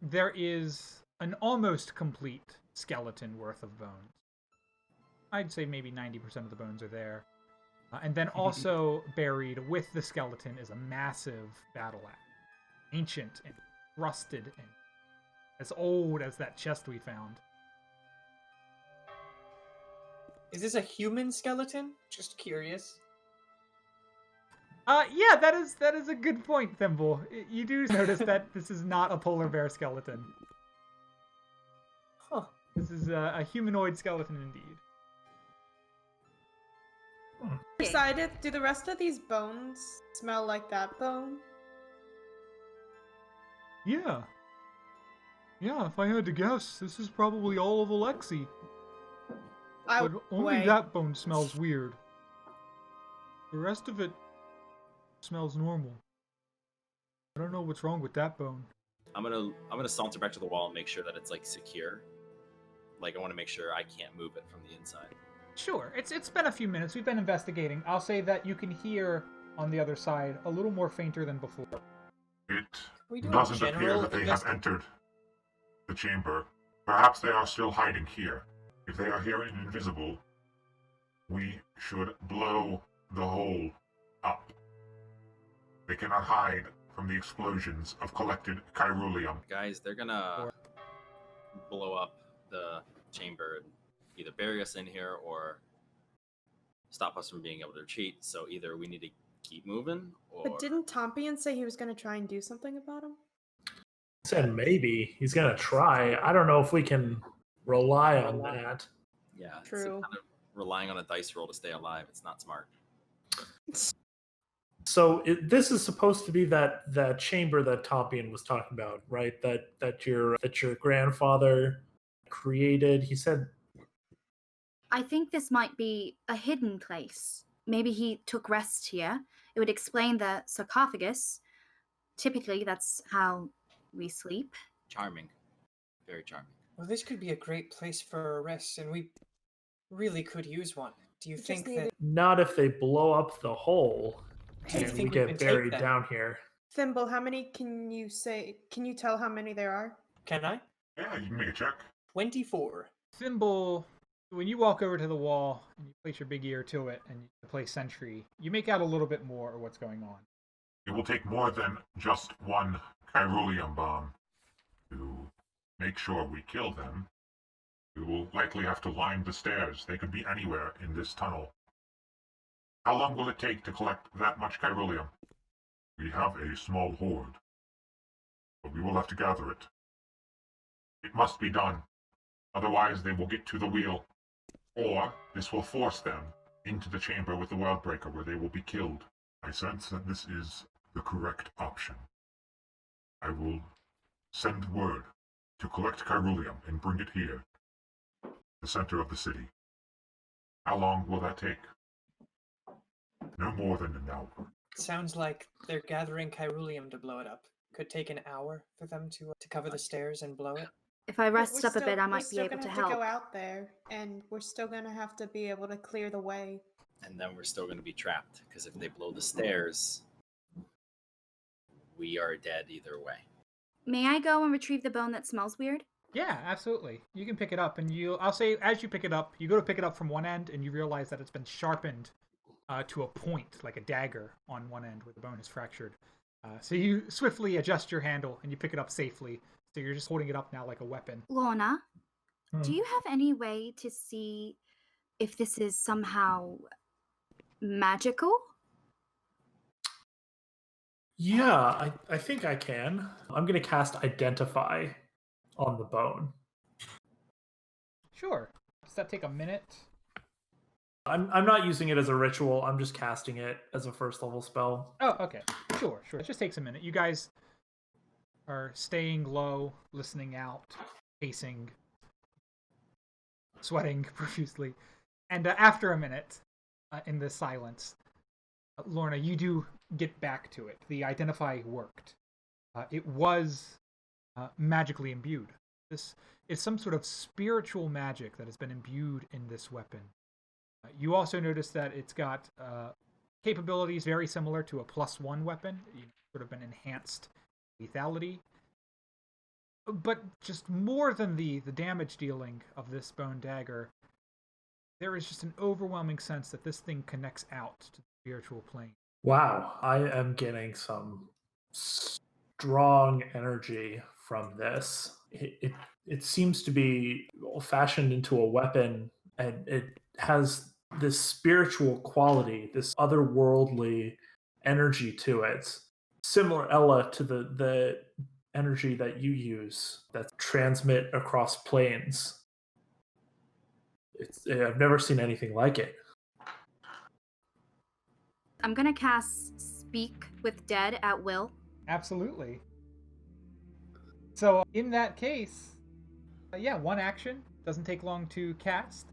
there is an almost complete skeleton worth of bones. I'd say maybe 90% of the bones are there. And then also buried with the skeleton is a massive battle axe. Ancient and rusted and as old as that chest we found. Is this a human skeleton? Just curious. Yeah, that is a good point, Thimble. You do notice that this is not a polar bear skeleton. Huh. This is a humanoid skeleton indeed. Decided, do the rest of these bones smell like that bone? Yeah. Yeah, if I had to guess, this is probably all of Alexi. But only Wait. that bone smells weird. The rest of it smells normal. I don't know what's wrong with that bone. I'm gonna saunter back to the wall and make sure that it's like secure. Like I want to make sure I can't move it from the inside. Sure, it's been a few minutes. We've been investigating. I'll say that you can hear on the other side a little more fainter than before. We do It a doesn't appear general that they have entered the chamber. Perhaps they are still hiding here. If they are here and invisible, we should blow the hole up. They cannot hide from the explosions of collected Kyrulium. Guys, they're gonna blow up the chamber and either bury us in here or stop us from being able to retreat. So either we need to keep moving or... But didn't Tompion say he was going to try and do something about him? Said maybe he's gonna try. I don't know if we can rely on that. Yeah, True. So kind of relying on a dice roll to stay alive. It's not smart. So this is supposed to be that chamber that Tompion was talking about, right? That your grandfather created. He said. I think this might be a hidden place. Maybe he took rest here. It would explain the sarcophagus. Typically, that's how we sleep. Charming. Very charming. Well, this could be a great place for a rest, and we really could use one. Do you Just think need that... Not if they blow up the hole Do you and we think we get can take buried them? down here. Thimble, how many can you say? Can you tell how many there are? Can I? Yeah, you can make a check. 24. Thimble, when you walk over to the wall and you place your big ear to it and you play sentry, you make out a little bit more of what's going on. It will take more than just one Kyrulium bomb to make sure we kill them. We will likely have to line the stairs. They could be anywhere in this tunnel. How long will it take to collect that much Kyrulium? We have a small horde, but we will have to gather it. It must be done. Otherwise, they will get to the wheel. Or this will force them into the chamber with the Worldbreaker, where they will be killed. I sense that this is the correct option. I will send word to collect Kyrulium and bring it here, the center of the city. How long will that take? No more than an hour. Sounds like they're gathering Kyrulium to blow it up. Could take an hour for them to cover the stairs and blow it. If I But rest we're up a bit, I might be able to We're still help. gonna have to go out there, and we're still gonna have to be able to clear the way. And then we're still going to be trapped because if they blow the stairs, we are dead either way. May I go and retrieve the bone that smells weird? Yeah, absolutely. You can pick it up, and I'll say as you pick it up, you go to pick it up from one end, and you realize that it's been sharpened to a point, like a dagger, on one end where the bone is fractured. So you swiftly adjust your handle, and you pick it up safely. So you're just holding it up now like a weapon. Lorna, do Hmm. you have any way to see if this is somehow magical? Yeah, I think I can. I'm gonna cast Identify on the bone. Sure. Does that take a minute? I'm not using it as a ritual. I'm just casting it as a first level spell. Oh, okay. Sure. It just takes a minute. You guys are staying low, listening out, pacing, sweating profusely. And after a minute, in the silence, Lorna, you do get back to it. The identify worked. It was magically imbued. This is some sort of spiritual magic that has been imbued in this weapon. You also notice that it's got capabilities very similar to a +1 weapon, sort of an enhanced lethality. But just more than the damage dealing of this bone dagger, there is just an overwhelming sense that this thing connects out to the spiritual plane. Wow, I am getting some strong energy from this. It seems to be fashioned into a weapon, and it has this spiritual quality, this otherworldly energy to it. Similar, Ella, to the energy that you use that transmit across planes. I've never seen anything like it. I'm gonna cast Speak with Dead at will. Absolutely. So in that case, yeah, one action. Doesn't take long to cast.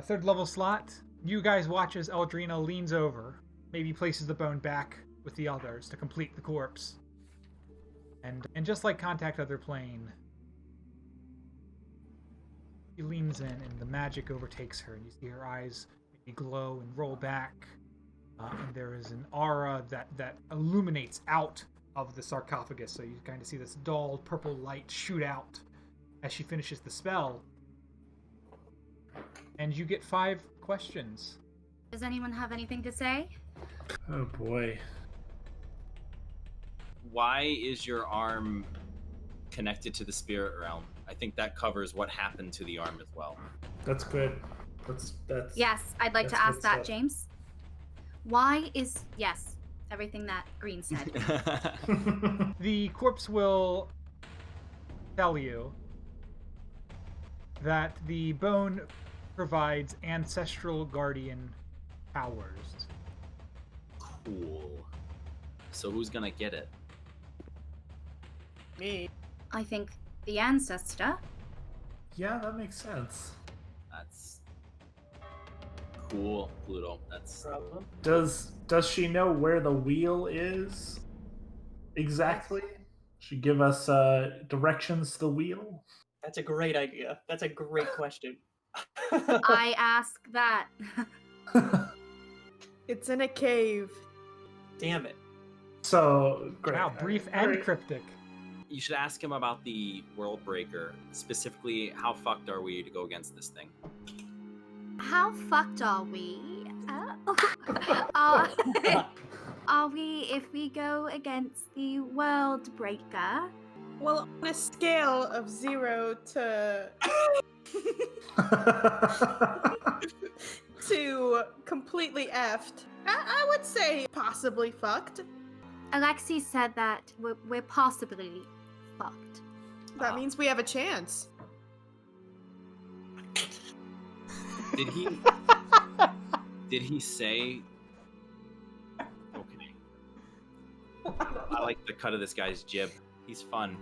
Third level slot. You guys watch as Eldrina leans over, maybe places the bone back with the others to complete the corpse. And just like Contact Other Plane, she leans in and the magic overtakes her. And you see her eyes maybe glow and roll back. And there is an aura that illuminates out of the sarcophagus. So you kind of see this dull purple light shoot out as she finishes the spell. And you get 5 questions. Does anyone have anything to say? Oh boy. Why is your arm connected to the spirit realm? I think that covers what happened to the arm as well. That's good. That's Yes, I'd like to that's ask good that, stuff. James. Why is... Yes, everything that Green said. The corpse will tell you that the bone provides ancestral guardian powers. Cool. So who's gonna get it? Me. I think the ancestor. Yeah, that makes sense. That's cool, Pluto. That's Problem. Does she know where the wheel is? Exactly. She give us directions to the wheel? That's a great idea. That's a great question. I ask that. It's in a cave. Damn it. So great. Wow, brief and cryptic. You should ask him about the World Breaker. Specifically, how fucked are we to go against this thing? How fucked are we? Are we if we go against the World Breaker? Well, on a scale of 0 to to completely effed, I would say possibly fucked. Alexi said that we're possibly fucked. That means we have a chance. Did he? Did he say? Okay. I like the cut of this guy's jib. He's fun.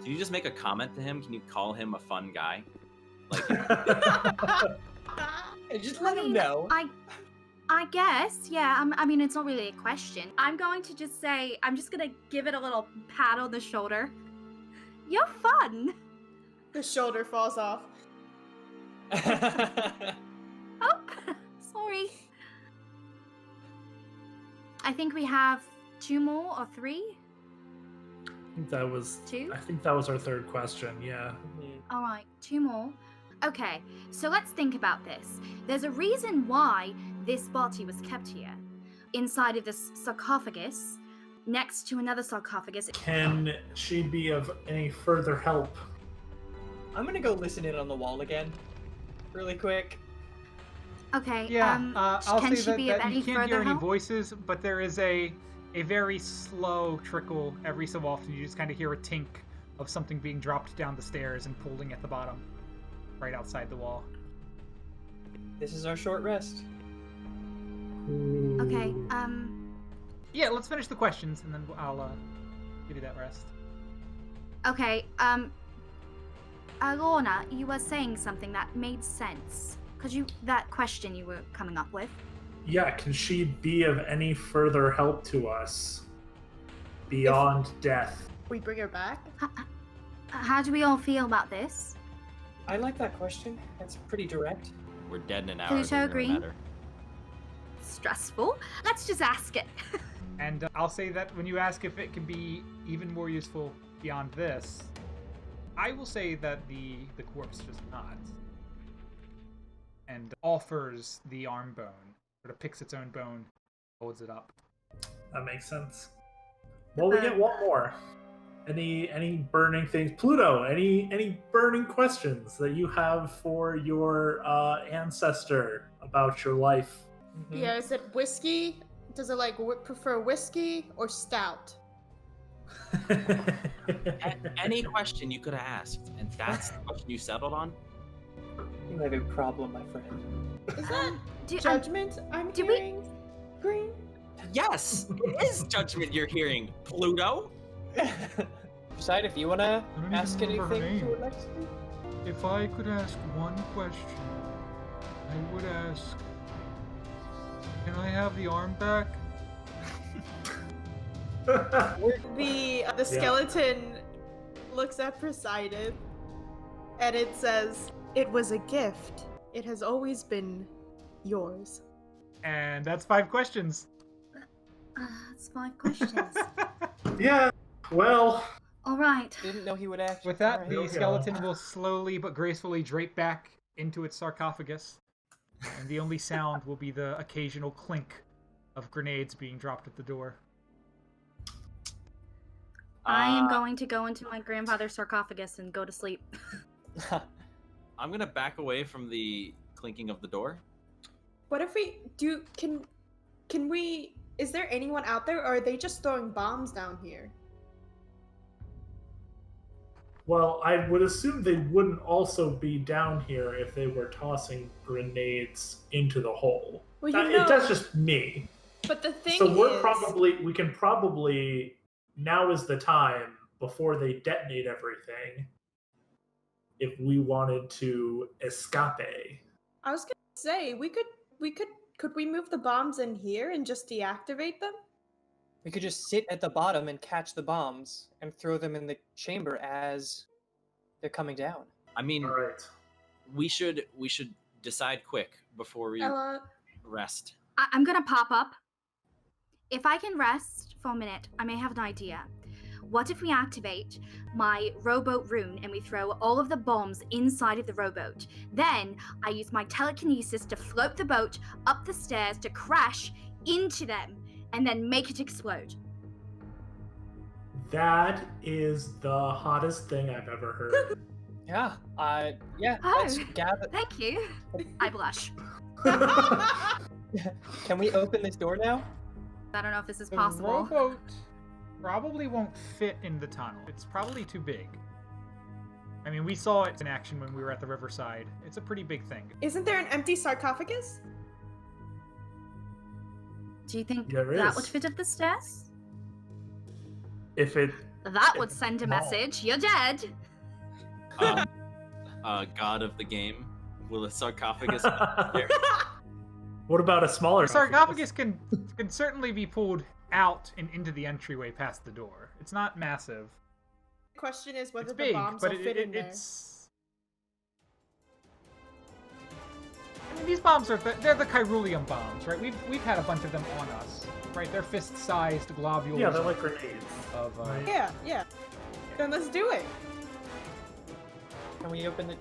Can you just make a comment to him? Can you call him a fun guy? Like, Just let him know. I guess, yeah. I mean, it's not really a question. I'm going to just say, I'm just gonna give it a little pat on the shoulder. You're fun. The shoulder falls off. Oh, sorry. I think we have 2 more or 3. That was 2? I think that was our third question, yeah. All right, 2 more. Okay, so let's think about this. There's a reason why this body was kept here, inside of this sarcophagus, next to another sarcophagus. Can she be of any further help? I'm gonna go listen in on the wall again, really quick. Okay, Yeah, I'll can say she be of that any you can't further hear any help? voices, but there is a very slow trickle every so often. You just kind of hear a tink of something being dropped down the stairs and pulling at the bottom, right outside the wall. This is our short rest. Okay, Yeah, let's finish the questions, and then I'll give you that rest. okay, Lorna, you were saying something that made sense. That question you were coming up with? Yeah, can she be of any further help to us beyond death? We bring her back? How do we all feel about this? I like that question. That's pretty direct. We're dead in an hour. Pluto doesn't really Green? matter. Stressful? Let's just ask it. And I'll say that when you ask if it can be even more useful beyond this, I will say that the corpse does not. And offers the arm bone. Sort of picks its own bone, holds it up. That makes sense. Well, we get one more. Any burning things? Pluto, any burning questions that you have for your ancestor about your life? Mhm. Yeah, is it whiskey? Does it prefer whiskey or stout? Any question you could have asked, and that's the question you settled on? You have a problem, my friend. Is that Do, judgment I'm do we- hearing? Green? Yes, it is judgment you're hearing, Pluto. Decide if you want to I don't ask even remember her anything to name. Alexi. If I could ask one question, I would ask, can I have the arm back? The skeleton looks at Poseidon, and it says, "It was a gift. It has always been yours." And that's 5 questions. That's 5 questions. Yeah, well, All right. Didn't know he would ask. With that, Alright. the we go. skeleton will slowly but gracefully drape back into its sarcophagus, and the only sound will be the occasional clink of grenades being dropped at the door. I am going to go into my grandfather's sarcophagus and go to sleep. I'm gonna back away from the clinking of the door. What if we do? Can we? Is there anyone out there, or are they just throwing bombs down here? well, I would assume they wouldn't also be down here if they were tossing grenades into the hole. Well, That's just me. But the thing So is, we can probably, now is the time before they detonate everything, if we wanted to escape. I was gonna say could we move the bombs in here and just deactivate them? We could just sit at the bottom and catch the bombs and throw them in the chamber as they're coming down. I mean, All right. we should decide quick before we Ella, rest. I'm gonna pop up. If I can rest for a minute, I may have an idea. What if we activate my rowboat rune and we throw all of the bombs inside of the rowboat? Then I use my telekinesis to float the boat up the stairs to crash into them and then make it explode. That is the hottest thing I've ever heard. Yeah. Yeah. Oh. Let's gather. Thank you. I blush. Can we open this door now? I don't know if this is The possible. rowboat probably won't fit in the tunnel. It's probably too big. I mean, we saw it in action when we were at the riverside. It's a pretty big thing. isn't there an empty sarcophagus? Do you think There that is. would fit up the stairs? If it That would It's send a small. message. You're dead. God of the game, will a sarcophagus there? What about a smaller The sarcophagus can certainly be pulled out and into the entryway past the door. It's not massive. The question is whether It's the big, bombs but will fit in there. it's. I mean, these bombs they're the Kyrulium bombs, right? We've had a bunch of them on us, right? They're fist-sized globules. Yeah, they're like grenades. of Right. Yeah. Then let's do it. Can we open it?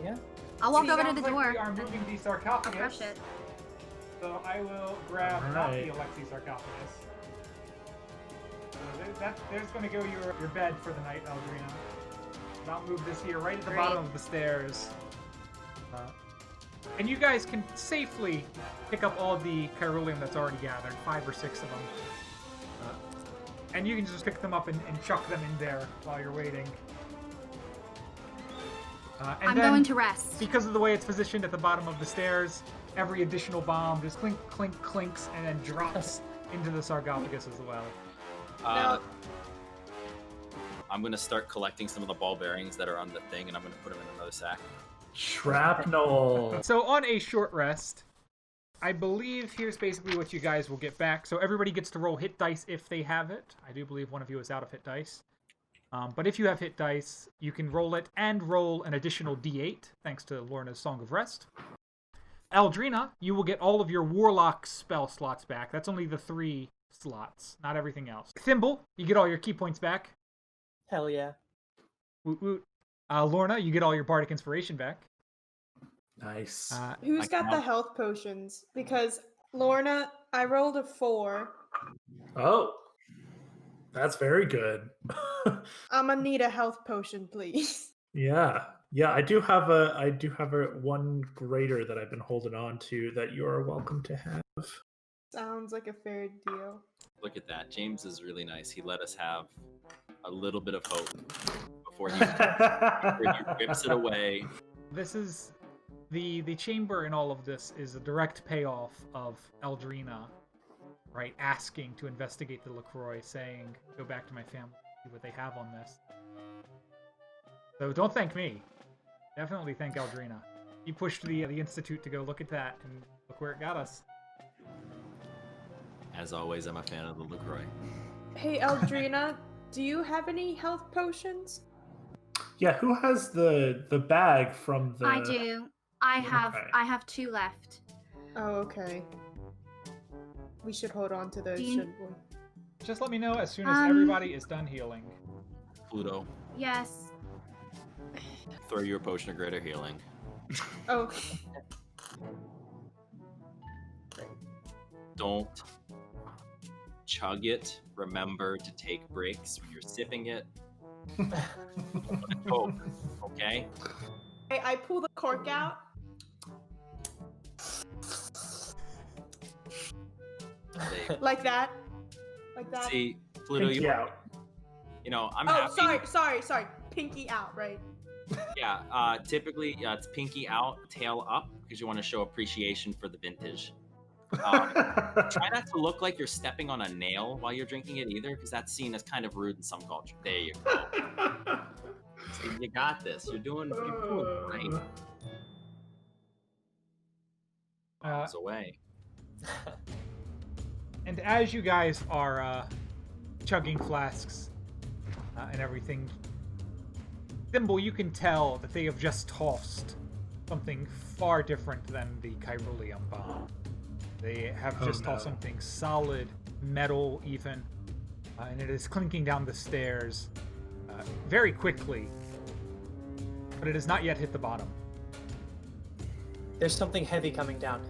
Yeah. I'll walk It over to sounds the like door. We are moving the I'll sarcophagus. crush it. So I will grab not the Alright. Alexi sarcophagus. So there's going to go your bed for the night, Eldrina. I'll move this here right at the Great. bottom of the stairs. And you guys can safely pick up all the Kyrulium that's already gathered, 5 or 6 of them. And you can just pick them up and chuck them in there while you're waiting. And I'm then, going to rest. because of the way it's positioned at the bottom of the stairs, every additional bomb just clink, clink, clinks, and then drops into the sarcophagus as well. Now- I'm gonna start collecting some of the ball bearings that are on the thing, and I'm gonna put them in another sack. Shrapnel. So on a short rest, I believe here's basically what you guys will get back. So everybody gets to roll hit dice if they have it. I do believe one of you is out of hit dice. But if you have hit dice, you can roll it and roll an additional d8, thanks to Lorna's Song of Rest. Eldrina, you will get all of your Warlock spell slots back. That's only the 3 slots, not everything else. Thimble, you get all your key points back. Hell yeah. Woot woot. Lorna, you get all your Bardic Inspiration back. Nice. Who's got the health potions? Because Lorna, I rolled a 4. Oh, that's very good. I'm gonna need a health potion, please. Yeah. I do have a one greater that I've been holding on to that you are welcome to have. Sounds like a fair deal. Look at that. James is really nice. He let us have a little bit of hope before he rips it away. This is the chamber in all of this is a direct payoff of Eldrina, right? Asking to investigate the LaCroix, saying, "Go back to my family, see what they have on this." So don't thank me. Definitely thank Eldrina. He pushed the Institute to go look at that, and look where it got us. As always, I'm a fan of the LaCroix. Hey, Eldrina, do you have any health potions? Yeah, who has the bag from the? I do. I Okay. have 2 left. Oh, okay. We should hold on to those, Do you- shouldn't we? Just let me know as soon as everybody is done healing. Pluto, Yes. throw you a potion of greater healing. Oh, Don't chug it. Remember to take breaks when you're sipping it. Oh, okay? I pull the cork out. Like that. Like that. See, Pluto, Pinky you, out. you know, I'm Oh, happy. sorry. Pinky out, right? Yeah, typically, it's pinky out, tail up, because you want to show appreciation for the vintage. Try not to look like you're stepping on a nail while you're drinking it either, because that's seen as kind of rude in some culture. There you go. See, you got this. You're doing great. Bombs away. And as you guys are chugging flasks and everything, Thimble, you can tell that they have just tossed something far different than the Chirolium bomb. They have just tossed something solid, metal even, and it is clinking down the stairs very quickly, but it has not yet hit the bottom. There's something heavy coming down.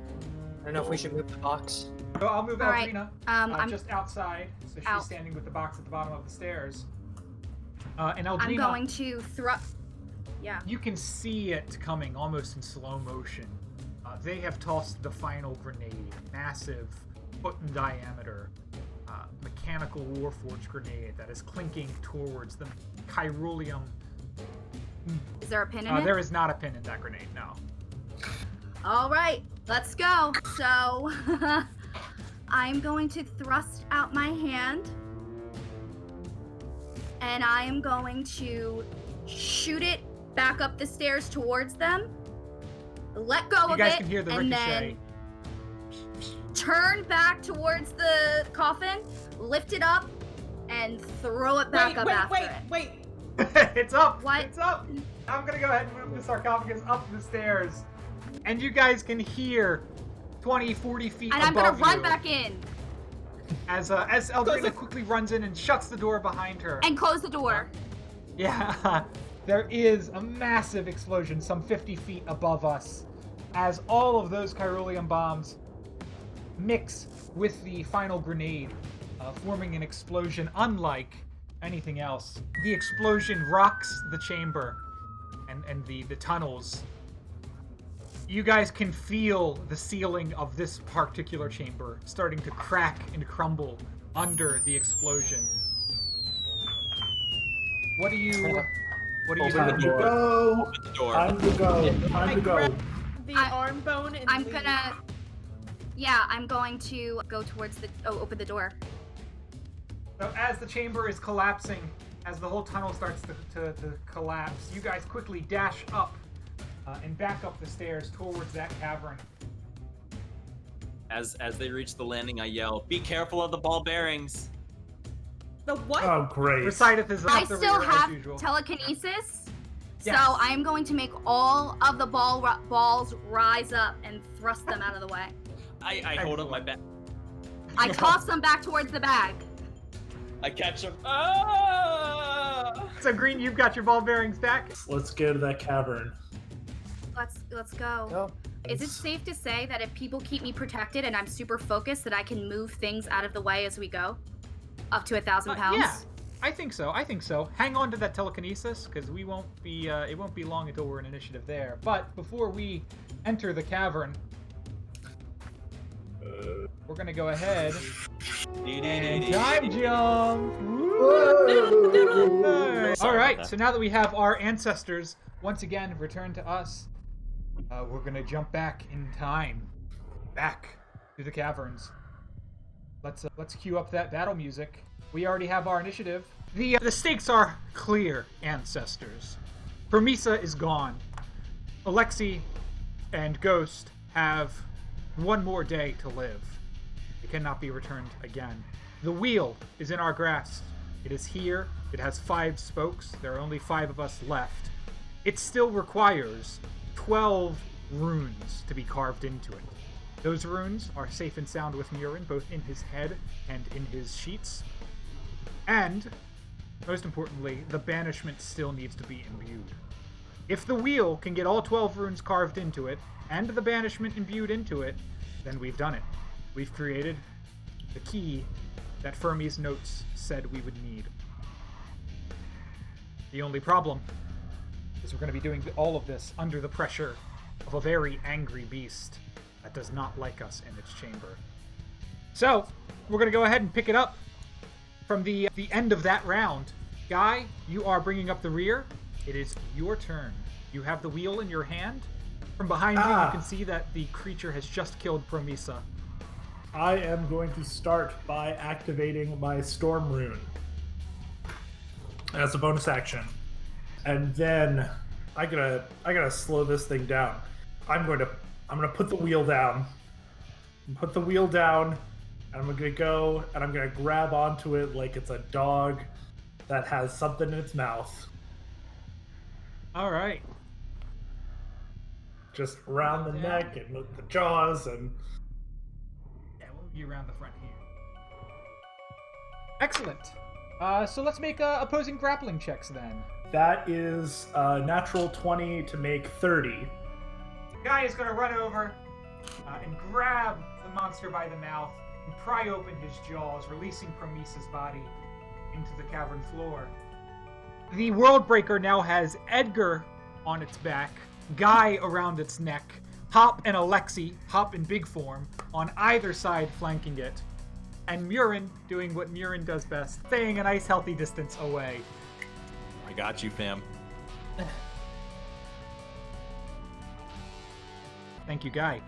I don't know if we should move the box. So I'll move All right, Eldrina I'm just outside, so she's out. standing with the box at the bottom of the stairs. And Eldrina, I'm going to Yeah. you can see it coming almost in slow motion. They have tossed the final grenade, massive, foot in diameter, mechanical warforged grenade that is clinking towards the Chirolium. Is there a pin in it? There is not a pin in that grenade, no. All right, let's go. So, I'm going to thrust out my hand, and I am going to shoot it back up the stairs towards them. Let go You of guys it, can hear the and ricochet. then turn back towards the coffin, lift it up, and throw it back up after it. Wait. It's up! What? It's up! I'm gonna go ahead and move the sarcophagus up the stairs. And you guys can hear 20, 40 feet And above I'm gonna run you back in as Eldrina quickly runs in and shuts the door behind her. and close the door. Yeah, there is a massive explosion some 50 feet above us as all of those Chirolium bombs mix with the final grenade, forming an explosion unlike anything else. The explosion rocks the chamber and the tunnels. You guys can feel the ceiling of this particular chamber starting to crack and crumble under the explosion. What do you What are you Open the doing? door. Go. Open the door. Time to go. I Time to go. grab the I- arm bone and I'm leave. gonna. Yeah, I'm going to go towards the. Oh, open the door. So as the chamber is collapsing, as the whole tunnel starts to collapse, you guys quickly dash up and back up the stairs towards that cavern. As they reach the landing, I yell, "Be careful of the ball bearings!" The what? Oh, great. Reciteth is I up the still rear as have usual. telekinesis, Yes. so I am going to make all of the balls rise up and thrust them out of the way. I hold up my bag. I toss them back towards the bag. I catch them. Ah! So Green, you've got your ball bearings back. Let's go to that cavern. Let's go. Go. Is it safe to say that if people keep me protected and I'm super focused, that I can move things out of the way as we go? Up to 1,000 pounds? Yeah, I think so. Hang on to that telekinesis, because we won't be. It won't be long until we're in initiative there. But before we enter the cavern, we're gonna go ahead and time jump. All right. So now that we have our ancestors once again returned to us, we're gonna jump back in time, back to the caverns. Let's cue up that battle music. We already have our initiative. The stakes are clear, ancestors. Promisa is gone. Alexei and Ghost have one more day to live. It cannot be returned again. The wheel is in our grasp. It is here. It has 5 spokes. There are only 5 of us left. It still requires 12 runes to be carved into it. Those runes are safe and sound with Murin, both in his head and in his sheets. And, most importantly, the banishment still needs to be imbued. If the wheel can get all 12 runes carved into it, and the banishment imbued into it, then we've done it. We've created the key that Fermi's notes said we would need. The only problem is we're going to be doing all of this under the pressure of a very angry beast that does not like us in its chamber. So, we're going to go ahead and pick it up from the end of that round. Guy, you are bringing up the rear. It is your turn. You have the wheel in your hand. From behind you, you can see that the creature has just killed Promisa. I am going to start by activating my Storm Rune as a bonus action, and then I gotta slow this thing down. I'm gonna put the wheel down. Put the wheel down, and I'm gonna go and I'm gonna grab onto it like it's a dog that has something in its mouth. All right. Just around the neck and with the jaws and. Yeah, we'll be around the front here. Excellent. So let's make opposing grappling checks then. That is natural 20 to make 30. Guy is going to run over and grab the monster by the mouth and pry open his jaws, releasing Promisa's body into the cavern floor. The Worldbreaker now has Edgar on its back, Guy around its neck, Hop and Alexei, Hop in big form, on either side flanking it, and Murin doing what Murin does best, staying a nice healthy distance away. I got you, fam. Thank you, Guy.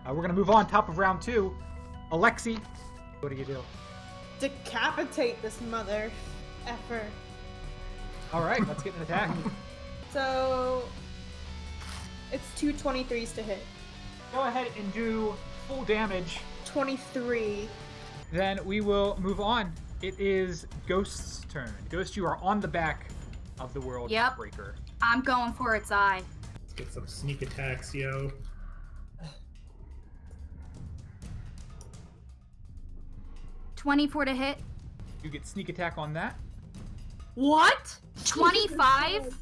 We're going to move on, top of round 2. Alexei, what do you do? Decapitate this mother effer. All right, let's get an attack. So it's 2 23s to hit. Go ahead and do full damage. 23. Then we will move on. It is Ghost's turn. Ghost, you are on the back of the World Yep. Breaker. I'm going for its eye. Let's get some sneak attacks, yo. $24 to hit. You get sneak attack on that. What? 25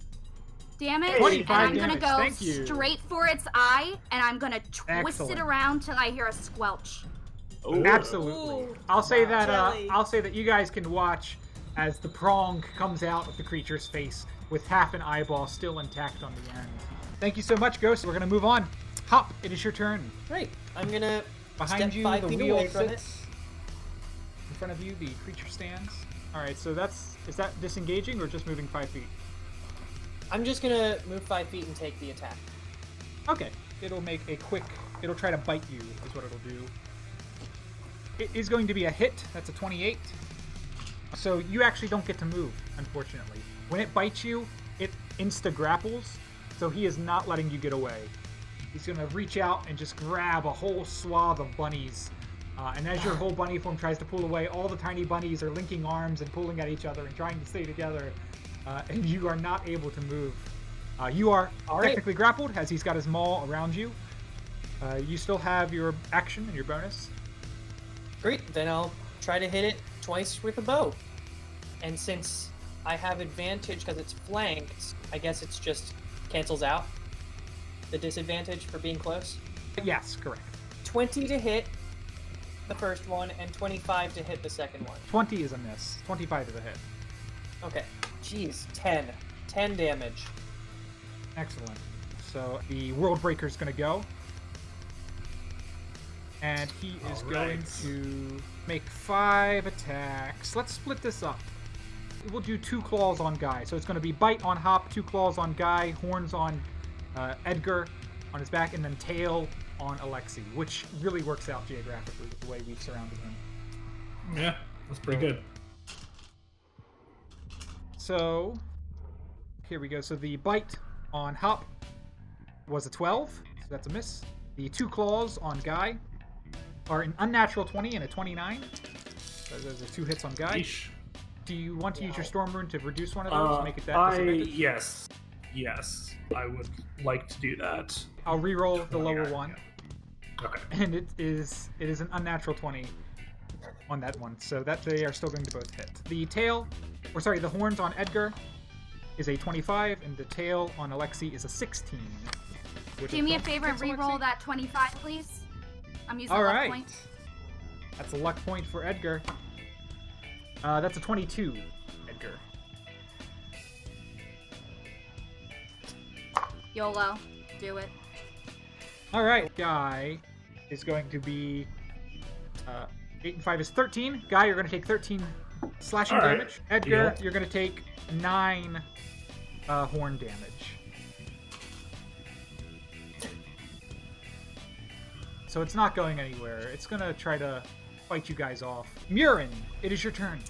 damage? 25 and I'm damage, gonna thank go you. straight for its eye, and I'm gonna twist Excellent. it around till I hear a squelch. Ooh. Absolutely. Ooh. I'll say Wow. that. Jelly. I'll say that you guys can watch as the prong comes out of the creature's face with half an eyeball still intact on the end. Thank you so much, Ghost. We're gonna move on. Hop, it is your turn. Right. I'm gonna Behind step you, 5 the feet wheel away from it. sits. In front of you, the creature stands. All right, so is that disengaging or just moving 5 feet? I'm just gonna move 5 feet and take the attack. Okay. It'll try to bite you, is what it'll do. It is going to be a hit. That's a 28. So you actually don't get to move, unfortunately. When it bites you, it insta-grapples, so he is not letting you get away. He's going to reach out and just grab a whole swath of bunnies. And as your whole bunny form tries to pull away, all the tiny bunnies are linking arms and pulling at each other and trying to stay together. And you are not able to move. You are technically grappled, as he's got his maul around you. You still have your action and your bonus. Great, then I'll try to hit it twice with a bow. And since I have advantage because it's flanked, I guess it's just cancels out the disadvantage for being close. Yes, correct. 20 to hit the first one and 25 to hit the second one. 20 is a miss. 25 is a hit. Okay. Jeez, 10. 10 damage. Excellent. So the World Breaker's going to go. And he is going to make 5 attacks. Let's split this up. We'll do 2 claws on Guy. So it's going to be bite on Hop, 2 claws on Guy, horns on Edgar on his back, and then tail on Alexi, which really works out geographically with the way we've surrounded him. Yeah, that's pretty good. So here we go. So the bite on Hop was a 12, so that's a miss. The 2 claws on Guy are an unnatural 20 and a 29. So those are 2 hits on Guy. Yeesh. Do you want to use your Storm Rune to reduce one of those? Make it that disadvantage? Yes, I would like to do that. I'll re-roll the lower one. Okay. And it is an unnatural 20 on that one, so that they are still going to both hit. The the horns on Edgar is a 25, and the tail on Alexi is a 16. Do me a favor and re-roll that 25, please. I'm using All a luck right. point. That's a luck point for Edgar. That's a 22, Edgar. YOLO. Do it. All right, Guy is going to be 8 and 5 is 13. Guy, you're going to take 13 slashing All right. damage. Edgar, Deal. you're going to take 9 horn damage. So it's not going anywhere. It's going to try to fight you guys off. Murin, it is your turn.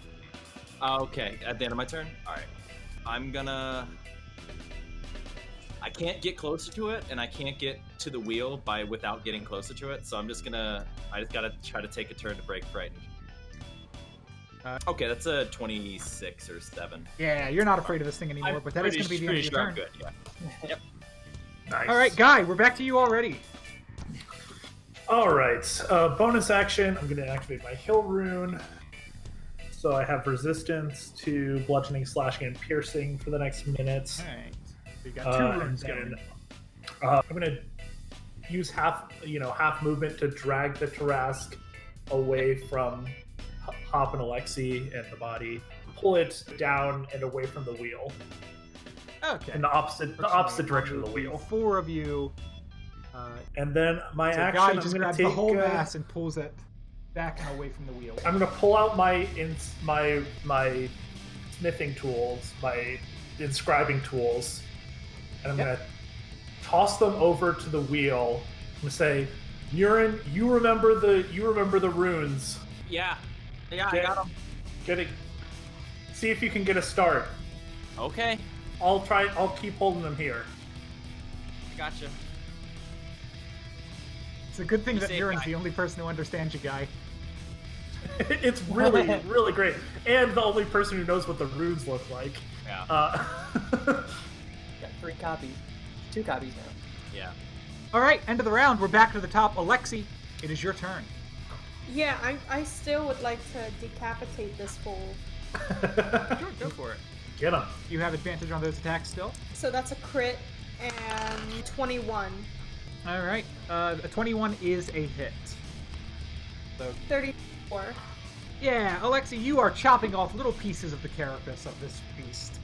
Okay, at the end of my turn? Alright. I can't get closer to it, and I can't get to the wheel without getting closer to it, so I just gotta try to take a turn to break frightened. Okay, that's a 26 or 7. Yeah, you're not afraid of this thing anymore, but that is going to be the end of your turn. Good, yeah. Yep. Nice. All right, Guy, we're back to you already. All right. Bonus action. I'm going to activate my Hill Rune. So I have resistance to bludgeoning, slashing, and piercing for the next minute. All right. So you got 2 runes going. I'm going to use half movement to drag the Tarask away from Hop and Alexi and the body. Pull it down and away from the wheel. Okay. In the opposite direction of the wheel. 4 of you. And then my So action, Guy I'm just going to grabs take the whole mass and pulls it back and away from the wheel. I'm going to pull out my smithing tools, my inscribing tools, and I'm going to toss them over to the wheel. I'm going to say, Murin, you remember the runes. Yeah. Yeah, I got them. See if you can get a start. Okay. I'll keep holding them here. I gotcha. It's a good thing Be that safe, Murin's Guy. the only person who understands you, Guy. It's really, really great. And the only person who knows what the runes look like. Yeah. Got 3 copies. 2 copies now. Yeah. All right, end of the round. We're back to the top. Alexi, it is your turn. Yeah, I still would like to decapitate this fool. Sure, go for it. Get him. You have advantage on those attacks still. So that's a crit and 21. All right, a 21 is a hit. So 34. yeah, Alexi, you are chopping off little pieces of the carapace of this beast.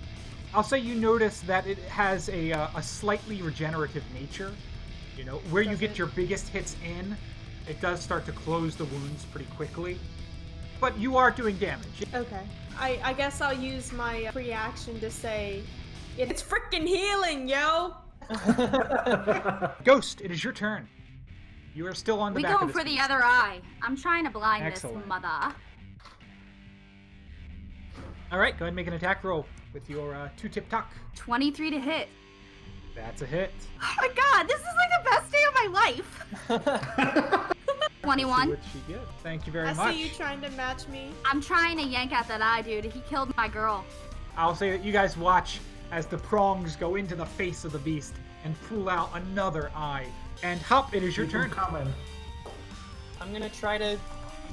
I'll say you notice that it has a slightly regenerative nature. You know, where you get your biggest hits in, it does start to close the wounds pretty quickly. But you are doing damage. Okay. I guess I'll use my free action to say, It's freaking healing, yo! Ghost, it is your turn. You are still on the We back going of this for the beast. other eye. I'm trying to blind Excellent. this mother. All right, go ahead and make an attack roll with your two-tip tuck. 23 to hit. That's a hit. Oh my god, this is like the best day of my life. Let's see 21. what she gets. Thank you very I much. see you trying to match me. I'm trying to yank out that eye, dude. He killed my girl. I'll say that you guys watch as the prongs go into the face of the beast and pull out another eye. And Hop, it is your turn. Coming. I'm gonna try to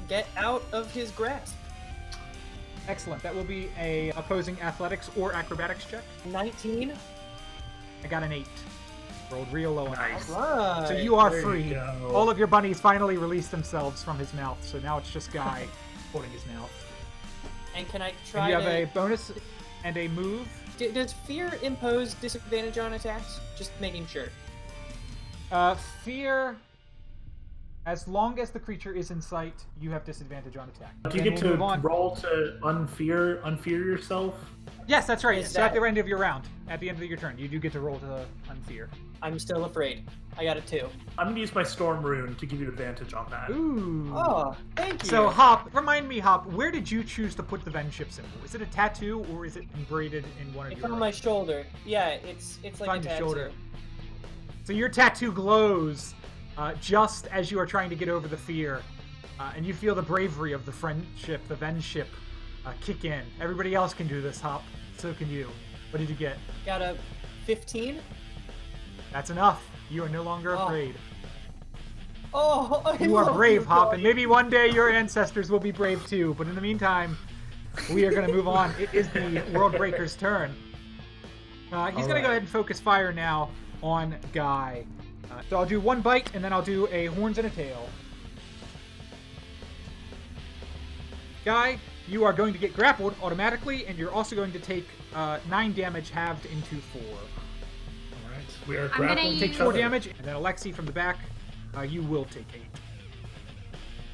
get out of his grasp. Excellent. That will be a opposing athletics or acrobatics check. 19. I got an 8. Rolled real low on Nice. that. Right. So you are There you free. go. All of your bunnies finally released themselves from his mouth. So now it's just Guy holding his mouth. And can I And try you have to... a bonus and a move. Does fear impose disadvantage on attacks? Just making sure. Fear. As long as the creature is in sight, you have disadvantage on attack. Do you Then get we'll to move on. roll to unfear yourself? Yes, that's right. Is So at that- the end of your round, at the end of your turn, you do get to roll to unfear. I'm still afraid. I got a 2. I'm gonna use my storm rune to give you advantage on that. Ooh. Oh, thank you. So Hop, remind me, Hop, where did you choose to put the Venship symbol? Is it a tattoo or is it embroidered in one of It's your? on my shoulder. Yeah, it's like on a your tattoo. shoulder. So your tattoo glows just as you are trying to get over the fear, and you feel the bravery of the friendship, the Venship, kick in. Everybody else can do this, Hop. So can you. What did you get? Got a 15. That's enough. You are no longer Oh. afraid. Oh, I You are love brave, you, Hop, buddy. and maybe one day your ancestors will be brave too. But in the meantime, we are going to move on. It is the World Breaker's turn. He's going to go Alright. ahead and focus fire now on Guy. So I'll do one bite, and then I'll do a horns and a tail. Guy, you are going to get grappled automatically, and you're also going to take 9 damage halved into 4. Alright. We are I'm gonna grappling Take each 4 other. damage, and then Alexi from the back, you will take 8.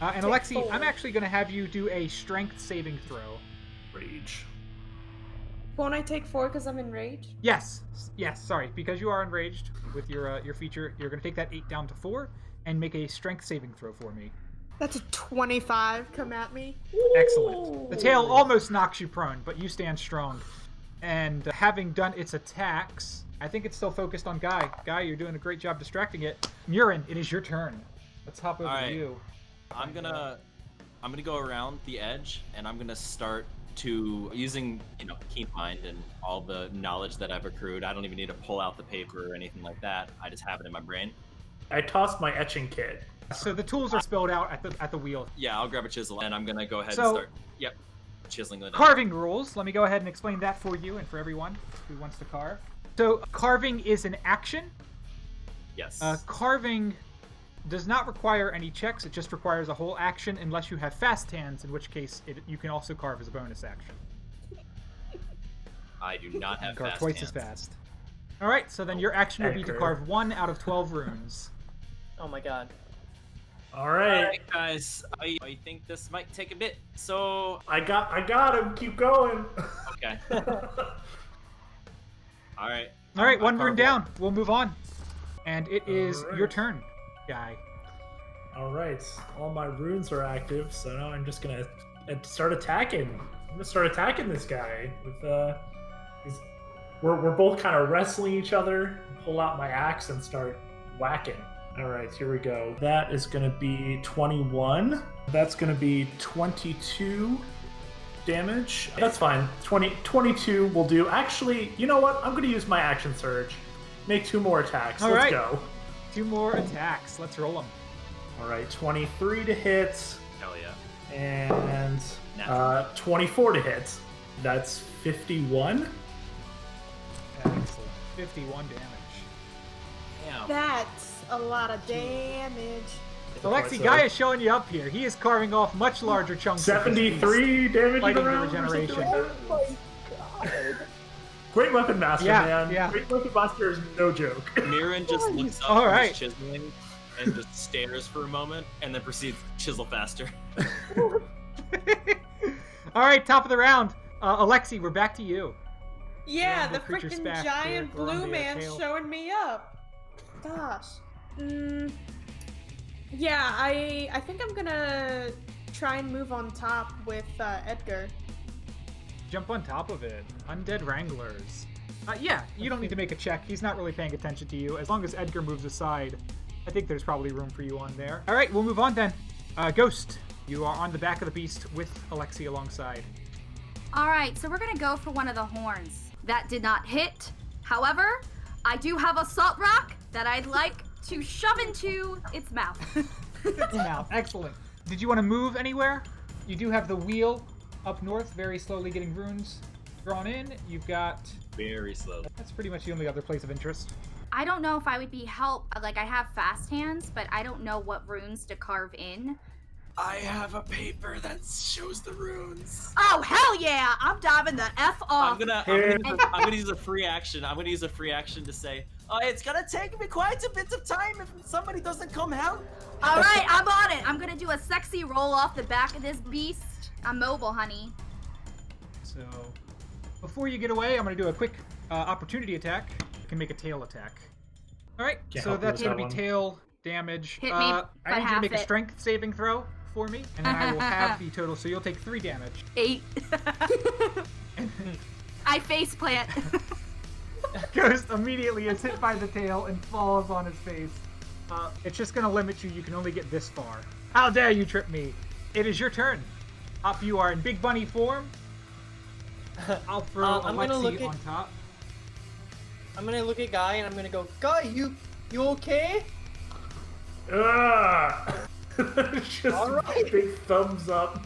And Take Alexi, 4. I'm actually going to have you do a strength saving throw. Rage. Won't I take 4 because I'm enraged? Yes, sorry, because you are enraged with your feature, you're going to take that 8 down to 4, and make a strength saving throw for me. That's a 25. Come at me. Excellent. The tail almost knocks you prone, but you stand strong. And having done its attacks, I think it's still focused on Guy. Guy, you're doing a great job distracting it. Murin, it is your turn. Let's hop over to Alright. you. I'm gonna go around the edge, and I'm gonna start to using keen mind and all the knowledge that I've accrued. I don't even need to pull out the paper or anything like that. I just have it in my brain. I tossed my etching kit. So the tools are spilled out at the wheel. Yeah, I'll grab a chisel, and I'm gonna go ahead So- and start. Yep, chiseling it. Carving rules. Let me go ahead and explain that for you and for everyone who wants to carve. So carving is an action. Yes. Carving does not require any checks. It just requires a whole action unless you have fast hands, in which case you can also carve as a bonus action. I do not have Carve fast twice hands. as fast. All right, so then your action will be to Edgar. carve 1 out of 12 runes. Oh my god. Alright. Alright, guys. I think this might take a bit. So I got him. Keep going. okay. All right. All right, I one rune carve down. We'll move on. And it is All right. your turn, Guy. Alright. All my runes are active, so now I'm just gonna start attacking. I'm gonna start attacking this guy with we're both kind of wrestling each other. Pull out my axe and start whacking. Alright, here we go. That is gonna be 21. That's gonna be 22 damage. That's fine. 22 will do. Actually, you know what? I'm gonna use my action surge. Make 2 more attacks. All Let's right. go. 2 more attacks. Let's roll them. Alright, 23 to hit. Hell yeah. And Natural. 24 to hit. That's 51. Excellent. 51 damage. Damn. That's a lot of damage. Alexi, So- Guy is showing you up here. He is carving off much larger chunks of this beast. 73 damage in Fighting the the round. or something regeneration. like that. Great weapon master, Yeah, man. yeah. Great weapon master is no joke. Miran just looks up All from right. his chiseling and just stares for a moment, and then proceeds to chisel faster. All right, top of the round. Alexi, we're back to you. Yeah, Rumble the creature's freaking back giant there, blue Gorundia man tail. showing me up. Gosh. Yeah, I think I'm gonna try and move on top with Edgar. Jump on top of it. Undead Wranglers. Yeah, you don't need to make a check. He's not really paying attention to you. As long as Edgar moves aside, I think there's probably room for you on there. All right, we'll move on then. Ghost, you are on the back of the beast with Alexi alongside. All right, so we're gonna go for one of the horns. That did not hit. However, I do have a salt rock that I'd like to shove into its mouth. Its mouth. Excellent. Did you want to move anywhere? You do have the wheel up north, very slowly getting runes drawn in. You've got... Very slow. That's pretty much the only other place of interest. I don't know if I would be like I have fast hands, but I don't know what runes to carve in. I have a paper that shows the runes. Oh, hell yeah! I'm diving the F off. I'm gonna use a free action. I'm gonna use a free action to say, it's gonna take me quite a bit of time if somebody doesn't come help. All right, I'm on it. I'm gonna do a sexy roll off the back of this beast. I'm mobile, honey. So, before you get away, I'm going to do a quick opportunity attack. You can make a tail attack. All right, Can't so help you that's with going to that be one. tail damage. Hit me I by need you to half make a it. strength saving throw for me, and then I will have the total. So you'll take 3 damage. 8. I face plant. Ghost immediately is hit by the tail and falls on his face. It's just going to limit you. You can only get this far. How dare you trip me? It is your turn. Up you are in big bunny form. I'll throw I'm gonna look Alexi at- on top. I'm gonna look at Guy and I'm gonna go, Guy, you okay? Just All right. big thumbs up.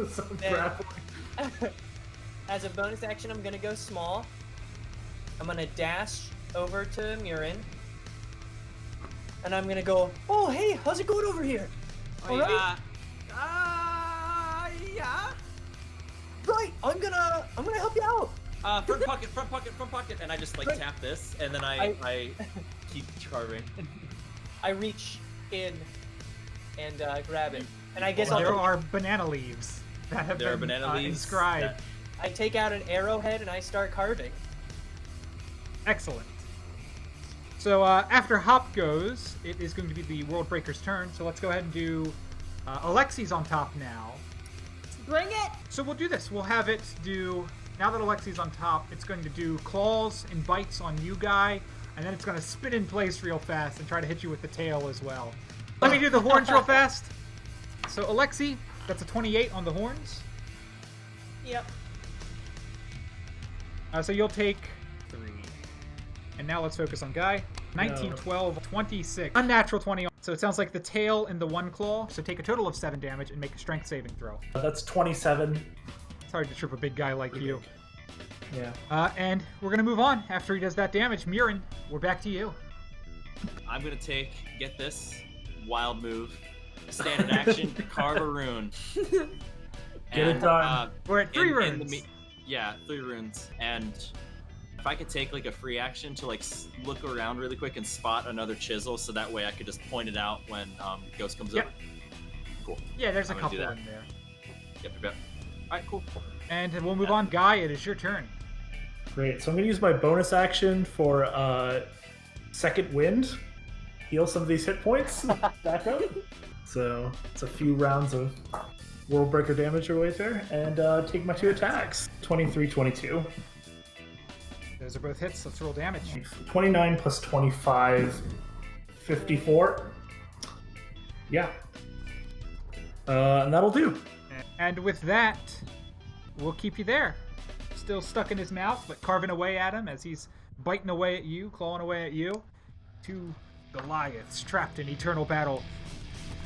Some Then- grappling. As a bonus action, I'm gonna go small. I'm gonna dash over to Murin. And I'm gonna go, oh hey, how's it going over here? Alright? Yeah. Right, I'm gonna help you out. Front pocket, and I just like Right. tap this, and then I keep carving. I reach in and grab it. And I guess There I'll are banana leaves that have There are been banana leaves inscribed. that- I take out an arrowhead and I start carving. Excellent. So after Hop goes, it is going to be the World Breaker's turn. So let's go ahead and do Alexi's on top now. Bring it! So we'll do this. We'll have it do, now that Alexi's on top, it's going to do claws and bites on you, Guy, and then it's going to spin in place real fast and try to hit you with the tail as well. Let me do the horns real fast. So Alexi, that's a 28 on the horns. Yep. So you'll take 3. And now let's focus on Guy. 19, No. 12, 26. Unnatural 20. So it sounds like the tail and the 1 claw. So take a total of 7 damage and make a strength saving throw. That's 27. It's hard to trip a big guy like you. Yeah. And we're going to move on after he does that damage. Murin, we're back to you. I'm gonna get this wild move, standard action, carve a rune. Get it done. We're at 3 runes. Yeah, 3 runes. And if I could take like a free action to like look around really quick and spot another chisel, so that way I could just point it out when Ghost comes Yep. over. Cool. Yeah, there's a I'm gonna do couple that. in there. Yep. All right, cool. And we'll move on. Guy, it is your turn. Great. So I'm going to use my bonus action for Second Wind. Heal some of these hit points back up. So it's a few rounds of World Breaker damage your way there. And take my 2 attacks. 23, 22. Those are both hits. Let's roll damage. 29 plus 25, 54. Yeah. And that'll do. And with that, we'll keep you there. Still stuck in his mouth, but carving away at him as he's biting away at you, clawing away at you. 2 Goliaths trapped in eternal battle.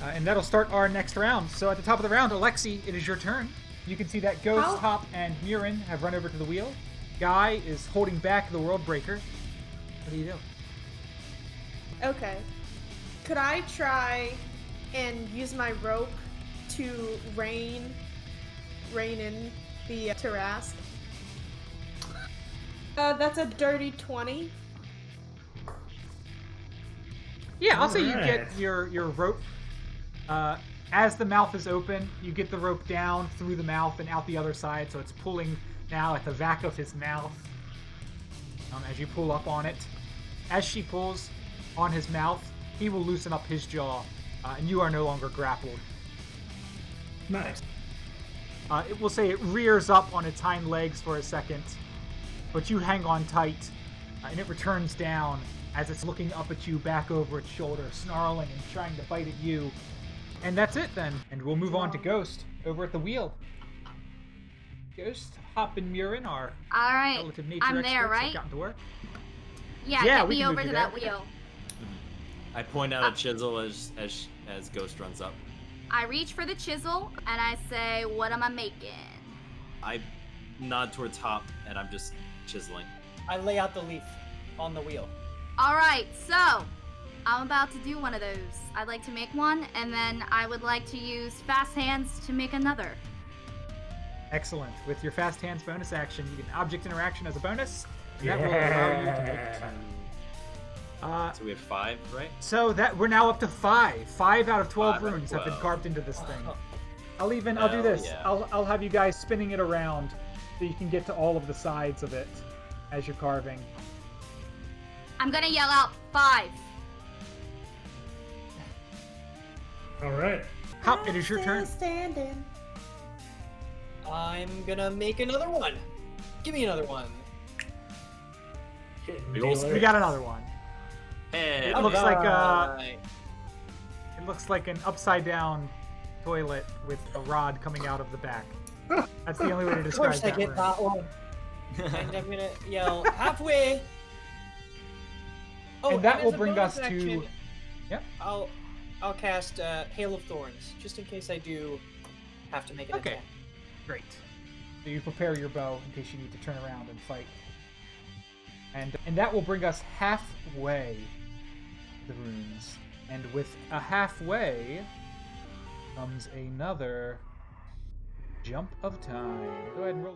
And that'll start our next round. So at the top of the round, Alexi, it is your turn. You can see that Ghost, How- Hop, and Murin have run over to the wheel. Guy is holding back the World Breaker. What do you do? Okay. Could I try and use my rope to rein in the Tarask? That's a dirty 20. Yeah, I'll say you Alright. get your rope. As the mouth is open, you get the rope down through the mouth and out the other side, so it's pulling now at the back of his mouth. As you pull up on it. As she pulls on his mouth, he will loosen up his jaw, and you are no longer grappled. Nice. It will say it rears up on its hind legs for a second, but you hang on tight, and it returns down as it's looking up at you back over its shoulder, snarling and trying to bite at you. And that's it then, and we'll move on to Ghost over at the wheel. Ghost, Hop, and Murin are All right. relative nature I'm experts there, that right? gotten to work. Yeah, Yeah, get we me can over move to you that there. wheel. I point out a chisel as Ghost runs up. I reach for the chisel and I say, "What am I making?" I nod towards Hop, and I'm just chiseling. I lay out the leaf on the wheel. All right, so I'm about to do one of those. I'd like to make one, and then I would like to use fast hands to make another. Excellent. With your fast hands bonus action, you get object interaction as a bonus. And that will allow you to make So we have 5, right? So that we're now up to 5. 5 out of 12 5 out of runes have been 12. carved into this thing. I'll do Hell this. yeah. I'll have you guys spinning it around so you can get to all of the sides of it as you're carving. I'm gonna yell out 5. All right. Hop, it is your turn. Standing. I'm gonna make another one. Give me another one. Big ol' We got another one. Hey, It looks like Alright. it looks like an upside down toilet with a rod coming out of the back. That's the only way to Of describe course I that get room. that one. And I'm gonna yell halfway. Oh, And that as will a bring bonus us to- action, Yep. I'll cast Hail of Thorns just in case I do have to make an Okay. attack. Great. So you prepare your bow in case you need to turn around and fight. And that will bring us halfway the runes. And with a halfway comes another jump of time. Go ahead and roll